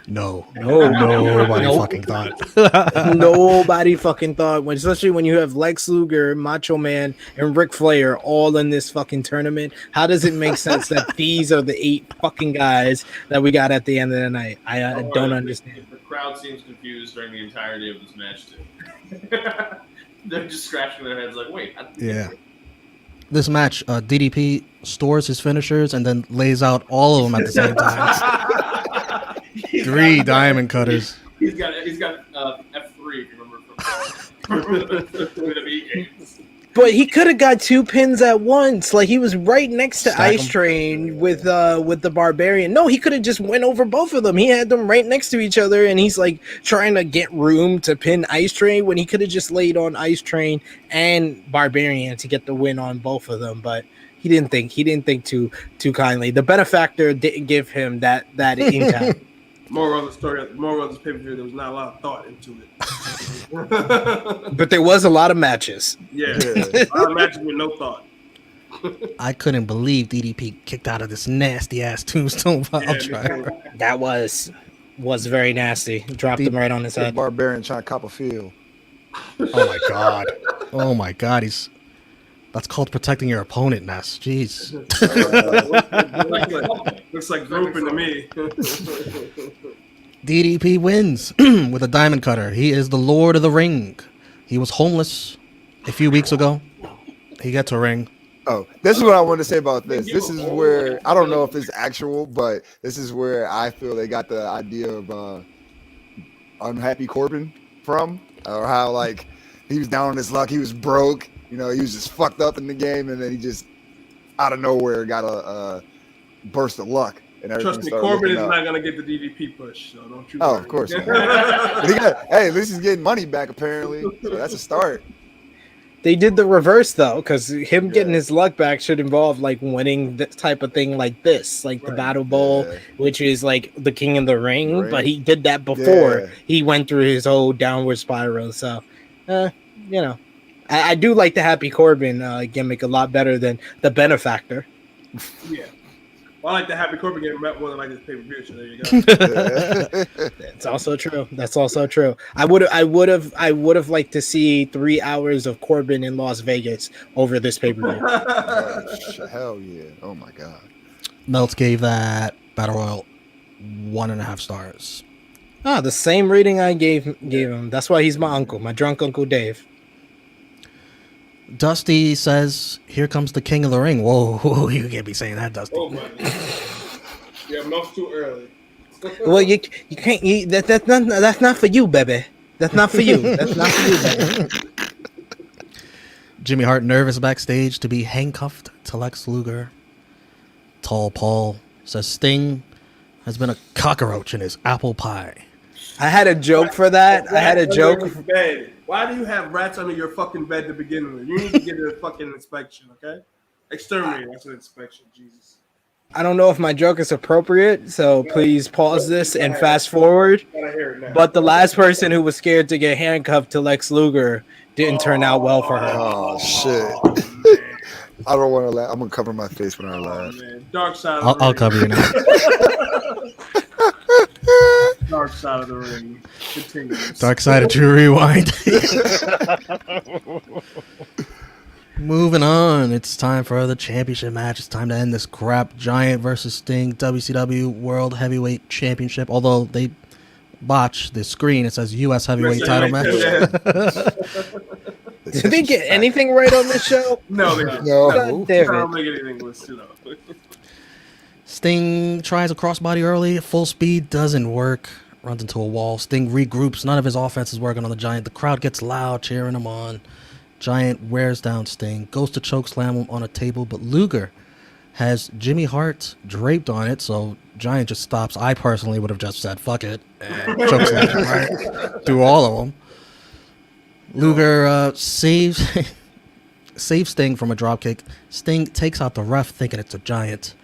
No. Nobody fucking thought. Nobody fucking thought, especially when you have Lex Luger, Macho Man, and Ric Flair all in this fucking tournament. How does it make sense that these are the 8 fucking guys that we got at the end of the night? I don't understand. The crowd seems confused during the entirety of this match, too. They're just scratching their heads like, wait. Yeah. This match, DDP stores his finishers and then lays out all of them at the same time. 3 diamond cutters. He's got F3, if you remember from WWE games. But he could have got 2 pins at once. Like, he was right next to Ice Train with the Barbarian. No, he could have just went over both of them. He had them right next to each other, and he's like trying to get room to pin Ice Train when he could have just laid on Ice Train and Barbarian to get the win on both of them. But he didn't think too kindly. The benefactor didn't give him that impact. More of the story, more of this pay-per-view, there was not a lot of thought into it. But there was a lot of matches. Yeah. A lot of matches with no thought. I couldn't believe DDP kicked out of this nasty-ass tombstone pile driver. That was very nasty. Dropped him right on his head. Barbarian trying to cop a field. Oh my God. That's called protecting your opponent, Ness. Jeez. Looks like grouping to me. DDP wins with a diamond cutter. He is the Lord of the Ring. He was homeless a few weeks ago. He gets a ring. Oh, this is what I wanted to say about this. This is where, I don't know if it's actual, but this is where I feel they got the idea of Unhappy Corbin from, or how, like, he was down on his luck. He was broke. He was just fucked up in the game, and then he just, out of nowhere, got a burst of luck. And trust me, Corbin is not going to get the DDP push, so don't you worry. Of course not. But hey, at least he's getting money back, apparently. So that's a start. They did the reverse, though, because him getting his luck back should involve, like, winning this type of thing like this, like the Battle Bowl, which is, like, the King of the Ring. But he did that before he went through his whole downward spiral. So, I do like the Happy Corbin gimmick a lot better than the Benefactor. Yeah. Well, I like the Happy Corbin getting met more than like this pay-per-view. So there you go. That's also true. That's also true. I would have liked to see 3 hours of Corbin in Las Vegas over this pay-per-view. Hell yeah. Oh my god. Meltz gave that Battle Royal 1.5 stars. Ah, the same rating I gave him. That's why he's my uncle, my drunk Uncle Dave. Dusty says, "Here comes the King of the Ring." Whoa, you can't be saying that, Dusty. Oh my god. Yeah, Melt's too early. Well, you can't. That's not for you, baby. That's not for you. That's not for you, baby. Jimmy Hart nervous backstage to be handcuffed to Lex Luger. Tall Paul says Sting has been a cockroach in his apple pie. I had a joke for that. I had a joke. Bed. Why do you have rats under your fucking bed to begin with? You need to get a fucking inspection, okay? Exterminate. That's an inspection, Jesus. I don't know if my joke is appropriate, so please pause this and fast forward. But the last person who was scared to get handcuffed to Lex Luger didn't turn out well for her. Oh shit. I don't want to laugh. I'm gonna cover my face when I laugh. Man. Dark side of the I'll ring. cover you now. Dark side of the ring. Continues. Dark side of True Rewind. Moving on. It's time for the championship match. It's time to end this crap. Giant versus Sting, WCW World Heavyweight Championship. Although they botched the screen, it says U.S. Heavyweight title match. Did they get anything right on this show? No, they didn't. No. God damn I don't it. make anything listed up. Sting tries a crossbody early. Full speed doesn't work. Runs into a wall. Sting regroups. None of his offense is working on the Giant. The crowd gets loud, cheering him on. Giant wears down Sting. Goes to chokeslam him on a table, but Luger has Jimmy Hart draped on it, so Giant just stops. I personally would have just said, fuck it, and chokeslam him right through all of them. Luger saves Sting from a dropkick. Sting takes out the ref thinking it's a Giant.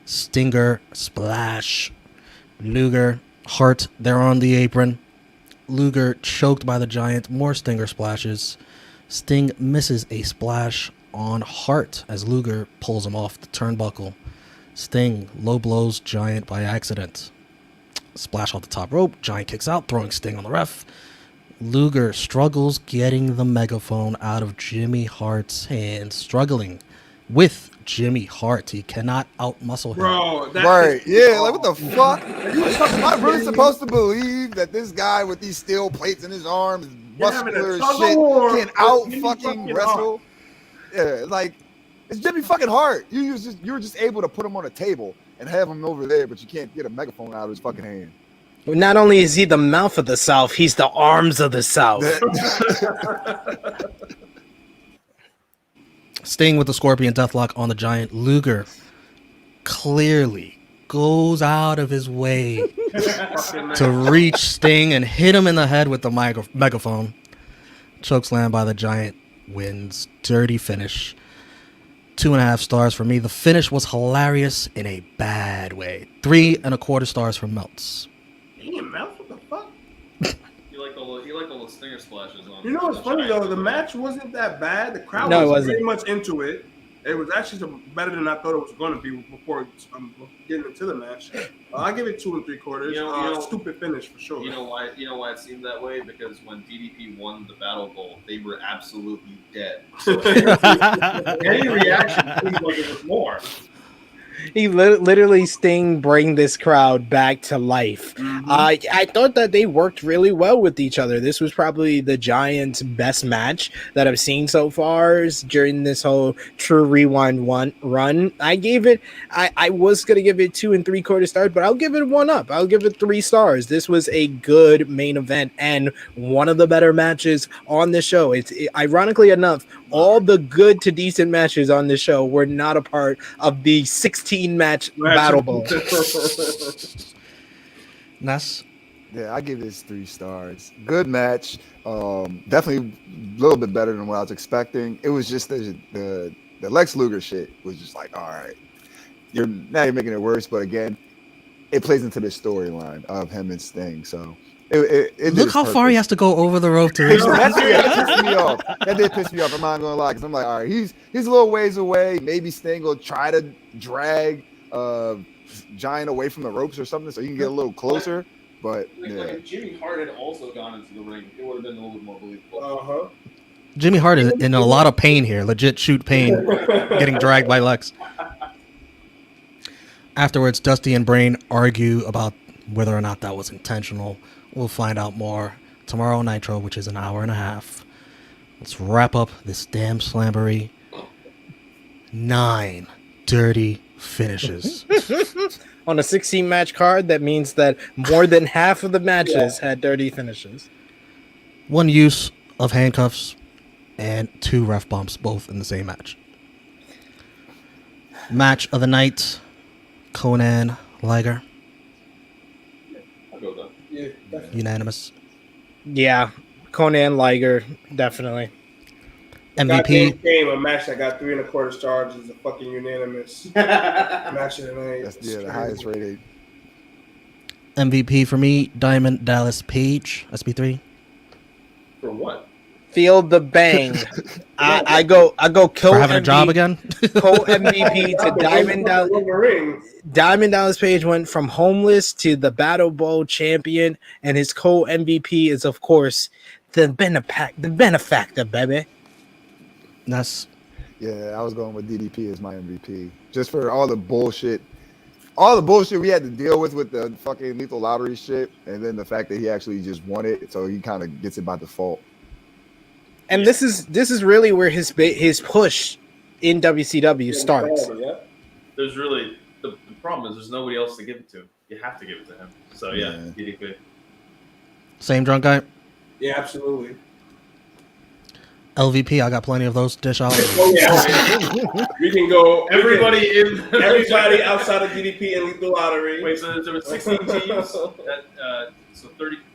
Stinger splash. Luger, Hart, they're on the apron. Luger choked by the Giant. More Stinger splashes. Sting misses a splash on Hart as Luger pulls him off the turnbuckle. Sting low blows Giant by accident. Splash off the top rope. Giant kicks out, throwing Sting on the ref. Luger struggles getting the megaphone out of Jimmy Hart's hands. Struggling with Jimmy Hart. He cannot outmuscle him. Bro, that Right, is- yeah, like what the fuck? Am I really supposed to believe that this guy with these steel plates in his arms, You're having a muscular as tug of shit, war can with out Jimmy fucking fucking wrestle? Yeah, like it's Jimmy fucking Hart. You were just able to put him on a table and have him over there, but you can't get a megaphone out of his fucking hand. Not only is he the mouth of the South, he's the arms of the South. Sting with the Scorpion Deathlock on the Giant. Luger clearly goes out of his way to reach Sting and hit him in the head with the megaphone. Chokeslam by the Giant wins. Dirty finish. 2.5 stars for me. The finish was hilarious in a bad way. 3.25 stars for Meltz. Damn, Mel, what the fuck? He liked all the stinger splashes on. You know what's funny though? The match wasn't that bad. The crowd No, it was wasn't. very much into it. It was actually better than I thought it was going to be before getting into the match. I give it 2 3/4. You know- Stupid finish for sure. You know why it seemed that way? Because when DDP won the Battle Bowl, they were absolutely dead. So any reaction seemed like it was more. He literally Sting bring this crowd back to life. I thought that they worked really well with each other. This was probably the Giants' best match that I've seen so far during this whole True Rewind run. I gave it. I was gonna give it 2 3/4 stars, but I'll give it 1 up. I'll give it 3 stars. This was a good main event and one of the better matches on the show. Ironically enough, all the good to decent matches on the show were not a part of the 16-match Battle Bowl. Ness? Yeah, I give this 3 stars. Good match. Definitely a little bit better than what I was expecting. It was just the Lex Luger shit was just like, all right, you're making it worse. But again, it plays into the storyline of him and Sting. So it did Look its how far he purpose. has to go over the rope to reach. That pissed me off. That did piss me off. I'm not gonna lie, because I'm like, all right, he's a little ways away. Maybe Sting will try to drag Giant away from the ropes or something so he can get a little closer. But Like if Jimmy Hart had also gone into the ring, it would have been a little bit more believable. Jimmy Hart is in a lot of pain here, legit shoot pain, getting dragged by Lex. Afterwards, Dusty and Brain argue about whether or not that was intentional. We'll find out more tomorrow on Nitro, which is an hour and a half. Let's wrap up this damn Slamboree. 9 dirty finishes. On a 16-match card, that means that more than half of the matches had dirty finishes. 1 use of handcuffs and 2 ref bumps, both in the same match. Match of the night, Conan Liger. I'll go with that. Yeah, definitely. Unanimous. Yeah, Conan Liger, definitely. MVP. Game, a match that got 3 1/4 stars is a fucking unanimous match of the night. that's the highest rated. MVP for me, Diamond Dallas Page, SB3. For what? Feel the bang. I go co For having a job again? Co MVP to Diamond Dallas. Wolverine. Diamond Dallas Page went from homeless to the Battle Bowl champion, and his co MVP is of course the benefactor, baby. That's Yeah, I was going with DDP as my MVP. Just for all the bullshit we had to deal with the fucking lethal lottery shit, and then the fact that he actually just won it, so he kind of gets it by default. And this is really where his push in WCW starts. There's really the problem is there's nobody else to give it to. You have to give it to him. So yeah, DDP. same drunk guy. Yeah, absolutely. LVP, I got plenty of those to dish out. Oh yeah, we can go. Everybody Everybody outside of DDP and Lethal Lottery. Wait, so there were 16 teams. So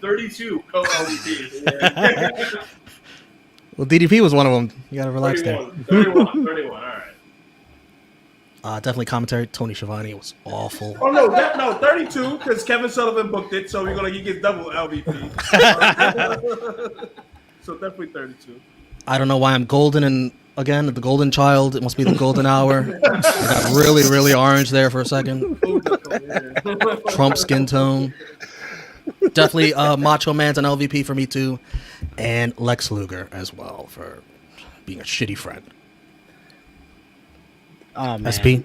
32 co-LVPs. Well, DDP was one of them. You gotta relax 31. All right. there. Definitely commentary. Tony Schiavone was awful. Oh no, 32 because Kevin Sullivan booked it, so he gets double LVP. So definitely 32. I don't know why I'm golden and again the golden child. It must be the golden hour. I got really, really orange there for a second. Trump skin tone. Definitely Macho Man's an LVP for me too, and Lex Luger as well for being a shitty friend. Oh man. SP.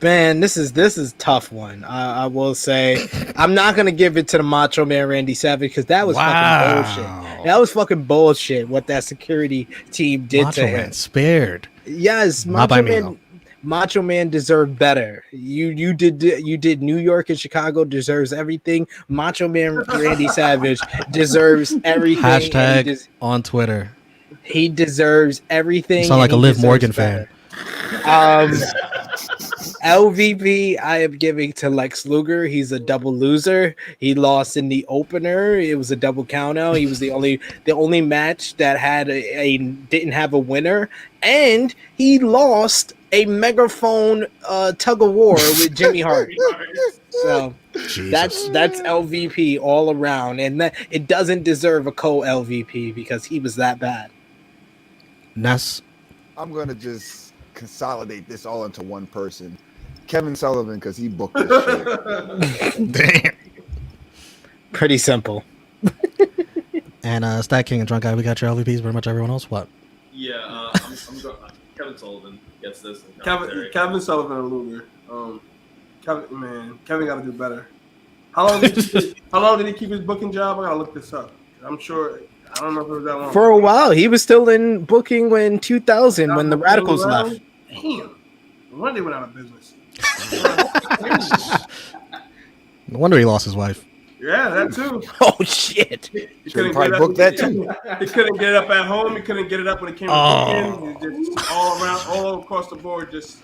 Man, this is a tough one. I will say I'm not gonna give it to the Macho Man Randy Savage because that was fucking bullshit. That was fucking bullshit what that security team did Macho to him. Man spared. Yes, Not by me, though. Macho Man deserved better. You did New York and Chicago deserves everything. Macho Man Randy Savage deserves everything. Hashtag on Twitter. He deserves everything. You sound like a and he Liv Morgan deserves fan. LVP, I am giving to Lex Luger. He's a double loser. He lost in the opener. It was a double count out. He was the only match that had didn't have a winner, and he lost a megaphone tug of war with Jimmy Hart. So that's LVP all around, and it doesn't deserve a co-LVP because he was that bad. Ness. I'm gonna just consolidate this all into one person, Kevin Sullivan, because he booked this shit. Damn. Pretty simple. And StatKing and Drunk Guy, we got your LVPs. Pretty much everyone else. What? Yeah, I'm going. Kevin Sullivan gets this. Kevin Sullivan and Luger. Kevin got to do better. How long did he keep his booking job? I gotta look this up. I'm sure. I don't know if it was that long. For a while, he was still in booking when 2000 when the Radicals left. Damn. No wonder they went out of business. No wonder he lost his wife. Yeah, that too. Oh shit! He couldn't probably get booked that too. He couldn't get it up at home. He couldn't get it up when it came to booking. Just all around, all across the board, just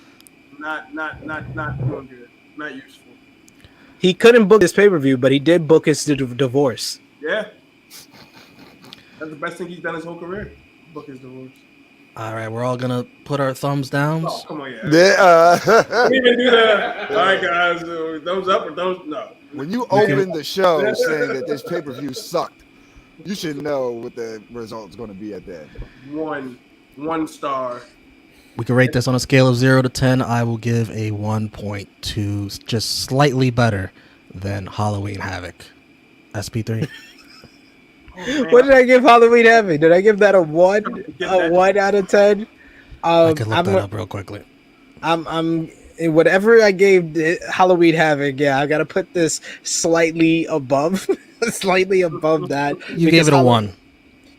not doing good. Not useful. He couldn't book his pay-per-view, but he did book his divorce. Yeah. That's the best thing he's done his whole career. Book his divorce. All right, we're all gonna put our thumbs down. Oh, come on, yeah. Yeah, We even do that. All right, guys. Thumbs up or thumbs no. when you open the show saying that this pay-per-view sucked, you should know what the result's going to be at the end. One star. We can rate this on a scale of 0 to 10. I will give a 1.2, just slightly better than Halloween Havoc. SP3. What did I give Halloween Havoc? Did I give that a 1? A 1 out of 10? I could look that up real quickly. I'm whatever I gave Halloween Havoc. Yeah, I gotta put this slightly above, slightly above that. You gave it a 1.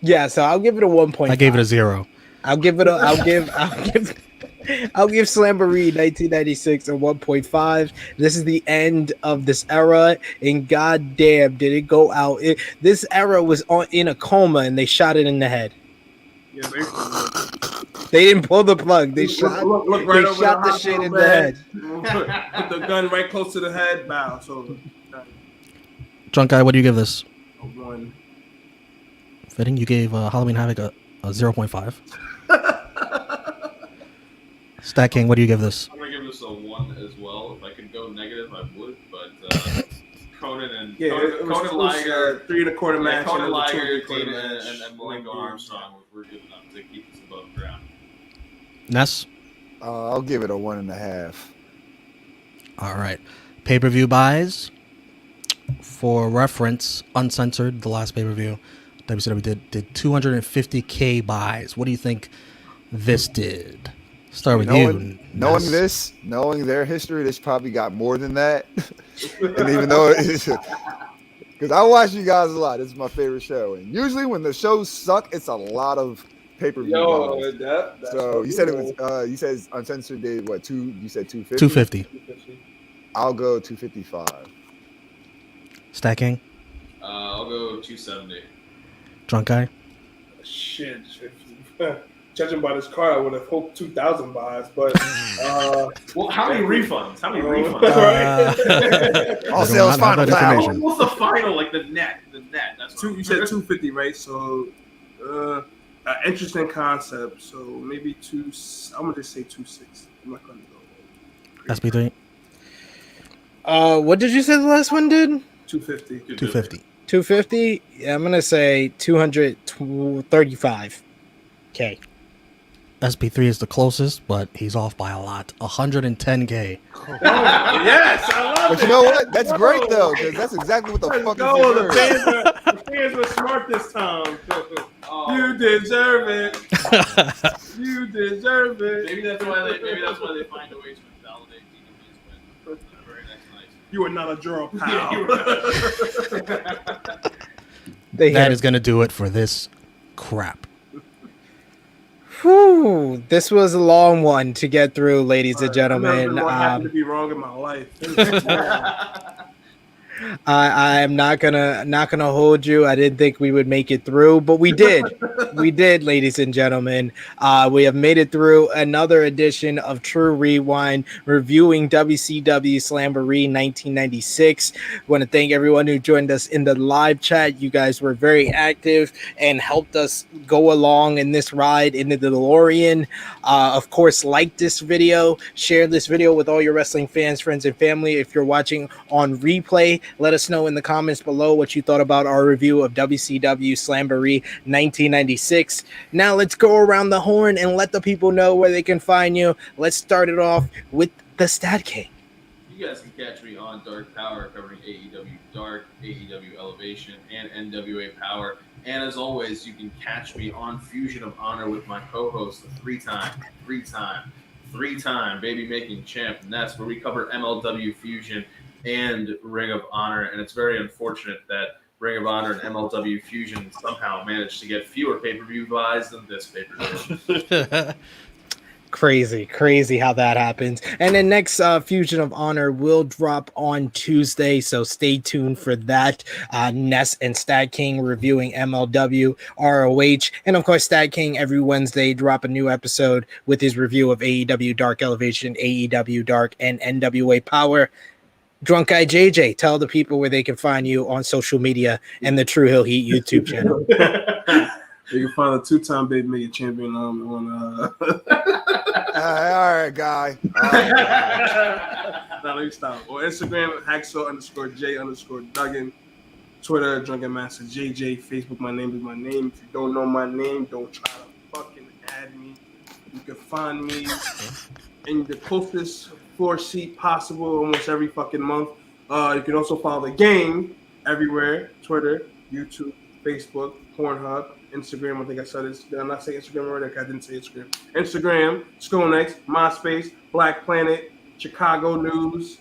Yeah, so I'll give it a 1.5. I gave it a 0. I'll give Slamboree 1996 a 1.5. This is the end of this era, and goddamn, did it go out! This era was in a coma, and they shot it in the head. Yeah, basically. They didn't pull the plug. They shot. Look right they over shot the shit in the head. Put the gun right close to the head. Bow. So, Drunk Guy, what do you give this? a 1. Fitting, you gave Halloween Havoc a 0.5. StatKing, what do you give this? I'm gonna give this a 1 as well. If I could go negative, I would. But Conan and Conan Liger, 3 1/4 match. Conan and Liger, 2 Dana, match. and Malenko Armstrong were good enough to keep us above ground. Ness? I'll give it a 1.5. All right. Pay-per-view buys. For reference, uncensored, the last pay-per-view, WCW did 250K buys. What do you think this did? Start with you. Knowing this, knowing their history, this probably got more than that. And even though because I watch you guys a lot, this is my favorite show, and usually when the shows suck, it's a lot of pay-per-view. So you said it was. You said uncensored did what? You said 250. 250. I'll go 255. StatKing. I'll go 270. Drunk Guy. Shit. Judging by this card, I would have hoped 2,000 buys, but well, how many refunds? How many refunds? All sales final. What's the final? Like the net. That's you said 250, right? So, interesting concept. So maybe I'm gonna just say 260. I'm not gonna go. SP3. What did you say the last one did? 250. 250. 250. Yeah, I'm gonna say 235K. SP3 is the closest, but he's off by a lot. 110K. Yes, I love But you know what? That's great though, because that's exactly what the fuck is the fans were smart this time. You deserve it. You deserve it. Maybe that's why they find a way to invalidate DW's win. Very next night. You are not a draw, pal. That is going to do it for this crap. Whew, this was a long one to get through, ladies and gentlemen. I happen to be wrong in my life. I'm not gonna hold you. I didn't think we would make it through, but we did. We did, ladies and gentlemen. We have made it through another edition of True Rewind, reviewing WCW Slamboree 1996. I want to thank everyone who joined us in the live chat. You guys were very active and helped us go along in this ride in the DeLorean. Of course, like this video, share this video with all your wrestling fans, friends, and family. If you're watching on replay, let us know in the comments below what you thought about our review of WCW Slamboree 1996. Now let's go around the horn and let the people know where they can find you. Let's start it off with the StatKing. You guys can catch me on Dark Power covering AEW Dark, AEW Elevation, and NWA Power. And as always, you can catch me on Fusion of Honor with my co-host, the three-time baby-making champ, Ness, where we cover MLW Fusion and Ring of Honor. And it's very unfortunate that Ring of Honor and MLW Fusion somehow managed to get fewer pay-per-view buys than this pay-per-view. Crazy how that happens. And then next Fusion of Honor will drop on Tuesday, so stay tuned for that. Ness and StatKing reviewing MLW, ROH, and of course StatKing every Wednesday drop a new episode with his review of AEW Dark Elevation, AEW Dark, and NWA Power. Drunk Guy JJ, tell the people where they can find you on social media and the True Hill Heat YouTube channel. You can find a 2-time baby making champion on all right, guy. Now let me stop. On Instagram, hacksaw_J_Duggan. Twitter, Drunken Master JJ. Facebook, my name is my name. If you don't know my name, don't try to fucking add me. You can find me in the closest floor seat possible almost every fucking month. You can also follow the game everywhere: Twitter, YouTube, Facebook, Pornhub, Instagram. I think I said it. Did I not say Instagram already? I didn't say Instagram. Instagram, SchoolNext, MySpace, Black Planet, Chicago News.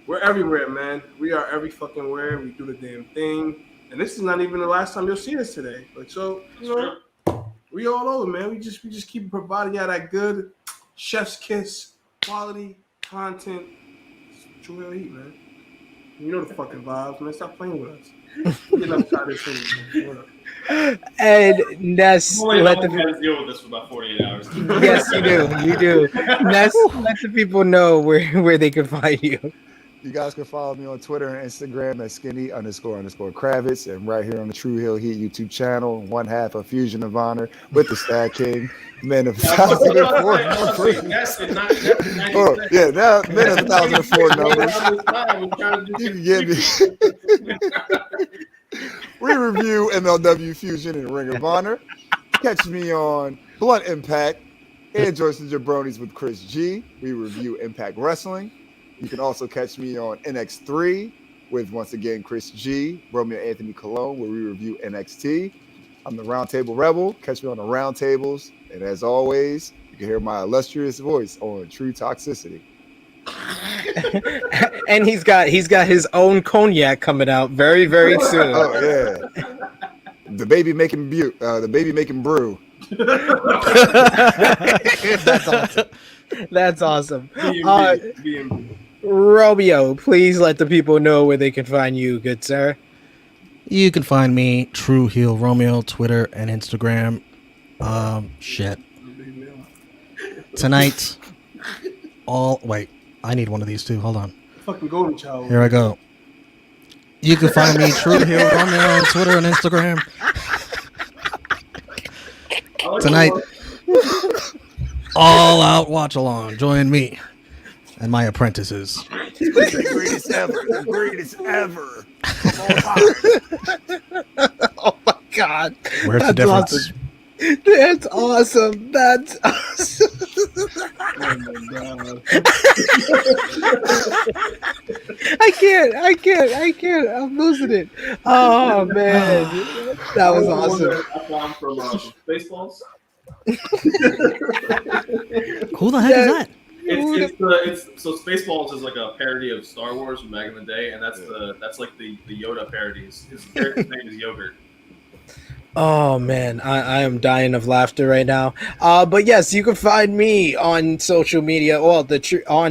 We're everywhere, man. We are every fucking where. We do the damn thing. And this is not even the last time you'll see us today. But so, you know, we all over, man. We just keep providing y'all that good chef's kiss quality content. True Hill Heat, man. You know the fucking vibes, man. Stop playing with us. Get outside this thing, man. And Ness, let the people deal with this for about 48 hours. Yes, you do. Ness, let the people know where they can find you. You guys can follow me on Twitter and Instagram at skinny__Kravitz, and right here on the True Hill Heat YouTube channel, one half of Fusion of Honor with the StatKing, men of 1,004 numbers. Oh, yeah, now men of 1,004 numbers. You can get me. We review MLW Fusion and Ring of Honor. Catch me on Blunt Impact and Joyce and Jabronis with Chris G. We review Impact Wrestling. You can also catch me on NX3 with, once again, Chris G, Romeo Anthony Cologne, where we review NXT. I'm the Roundtable Rebel. Catch me on the Roundtables. And as always, you can hear my illustrious voice on True Toxicity. And he's got his own cognac coming out very, very soon. Oh, yeah. The baby making brew. That's awesome. That's awesome. Romeo, please let the people know where they can find you, good sir. You can find me, True Heel Romeo, Twitter and Instagram. Shit. Tonight, I need one of these too. Hold on. Fucking golden child. Here I go. You can find me, True Heel Romeo, on Twitter and Instagram. Tonight, all out watch along. Join me and my apprentices. The greatest ever. Oh my God. Where's the difference? Awesome. That's awesome. Oh my God. I can't. I'm losing it. Oh man. That was awesome. I found from Spaceballs. Who the heck is that? So Spaceballs is like a parody of Star Wars from back in the day, and that's like the Yoda parodies. His character's name is Yogurt. Oh man, I am dying of laughter right now. But yes, you can find me on social media, on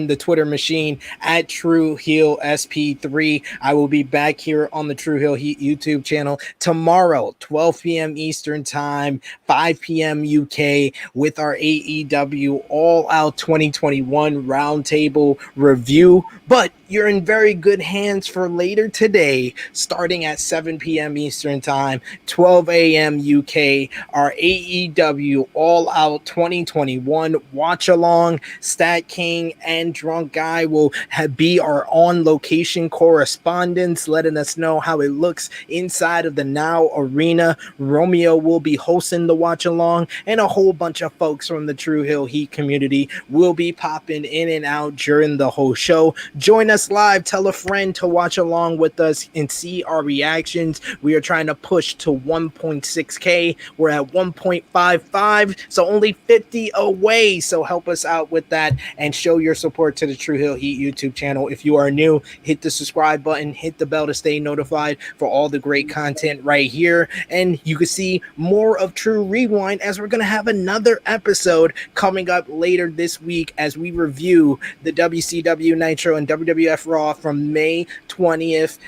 the Twitter machine at True Heel SP3. I will be back here on the True Heel Heat YouTube channel tomorrow, 12 p.m. Eastern Time, 5 p.m. UK, with our AEW All Out 2021 Roundtable review. But you're in very good hands for later today, starting at 7 p.m. Eastern Time, 12 a.m. UK, our AEW All Out 2021 watch along. StatKing and Drunk Guy will be our on location correspondents, letting us know how it looks inside of the Now Arena. Romeo will be hosting the watch along, and a whole bunch of folks from the True Hill Heat community will be popping in and out during the whole show. Join us live. Tell a friend to watch along with us and see our reactions. We are trying to push to 1.6K. We're at 1.55, so only 50 away. So help us out with that and show your support to the True Hill Heat YouTube channel. If you are new, hit the subscribe button, hit the bell to stay notified for all the great content right here. And you can see more of True Rewind, as we're going to have another episode coming up later this week as we review the WCW Nitro and WWF Raw from May 20th,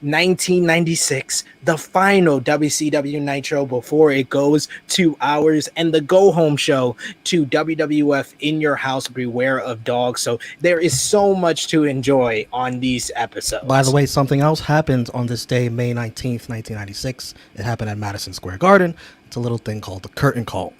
1996, the final WCW Nitro before it goes 2 hours, and the go home show to WWF In Your House Beware of Dogs. So there is so much to enjoy on these episodes. By the way, something else happened on this day, May 19th, 1996. It happened at Madison Square Garden. It's a little thing called the curtain call.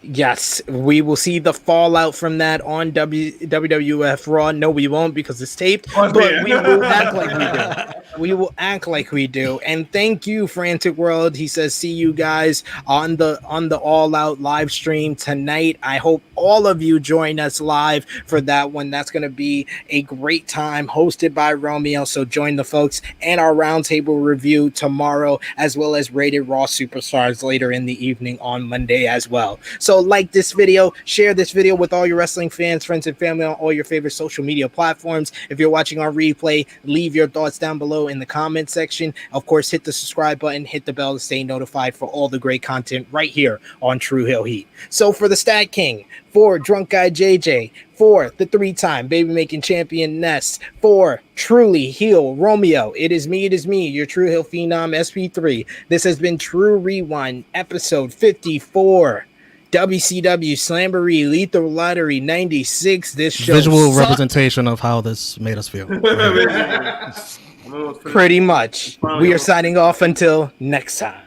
Yes, we will see the fallout from that on WWF Raw. No, we won't, because it's taped, but we will act like we do. We will act like we do. And thank you, Frantic World. He says, see you guys on the All Out live stream tonight. I hope all of you join us live for that one. That's going to be a great time, hosted by Romeo. So join the folks and our roundtable review tomorrow, as well as Rated Raw Superstars later in the evening on Monday as well. So like this video, share this video with all your wrestling fans, friends, and family on all your favorite social media platforms. If you're watching on replay, leave your thoughts down below in the comment section. Of course, hit the subscribe button, hit the bell to stay notified for all the great content right here on True Hill Heat. So for the Stat King, for Drunk Guy JJ, for the 3-time baby making champion Ness, for Truly Heel Romeo, it is me, your True Hill Phenom SP3. This has been True Rewind, episode 54. WCW Slamboree Lethal Lottery 96. This show Visual sucked. representation of how this made us feel. Pretty much. We are signing off until next time.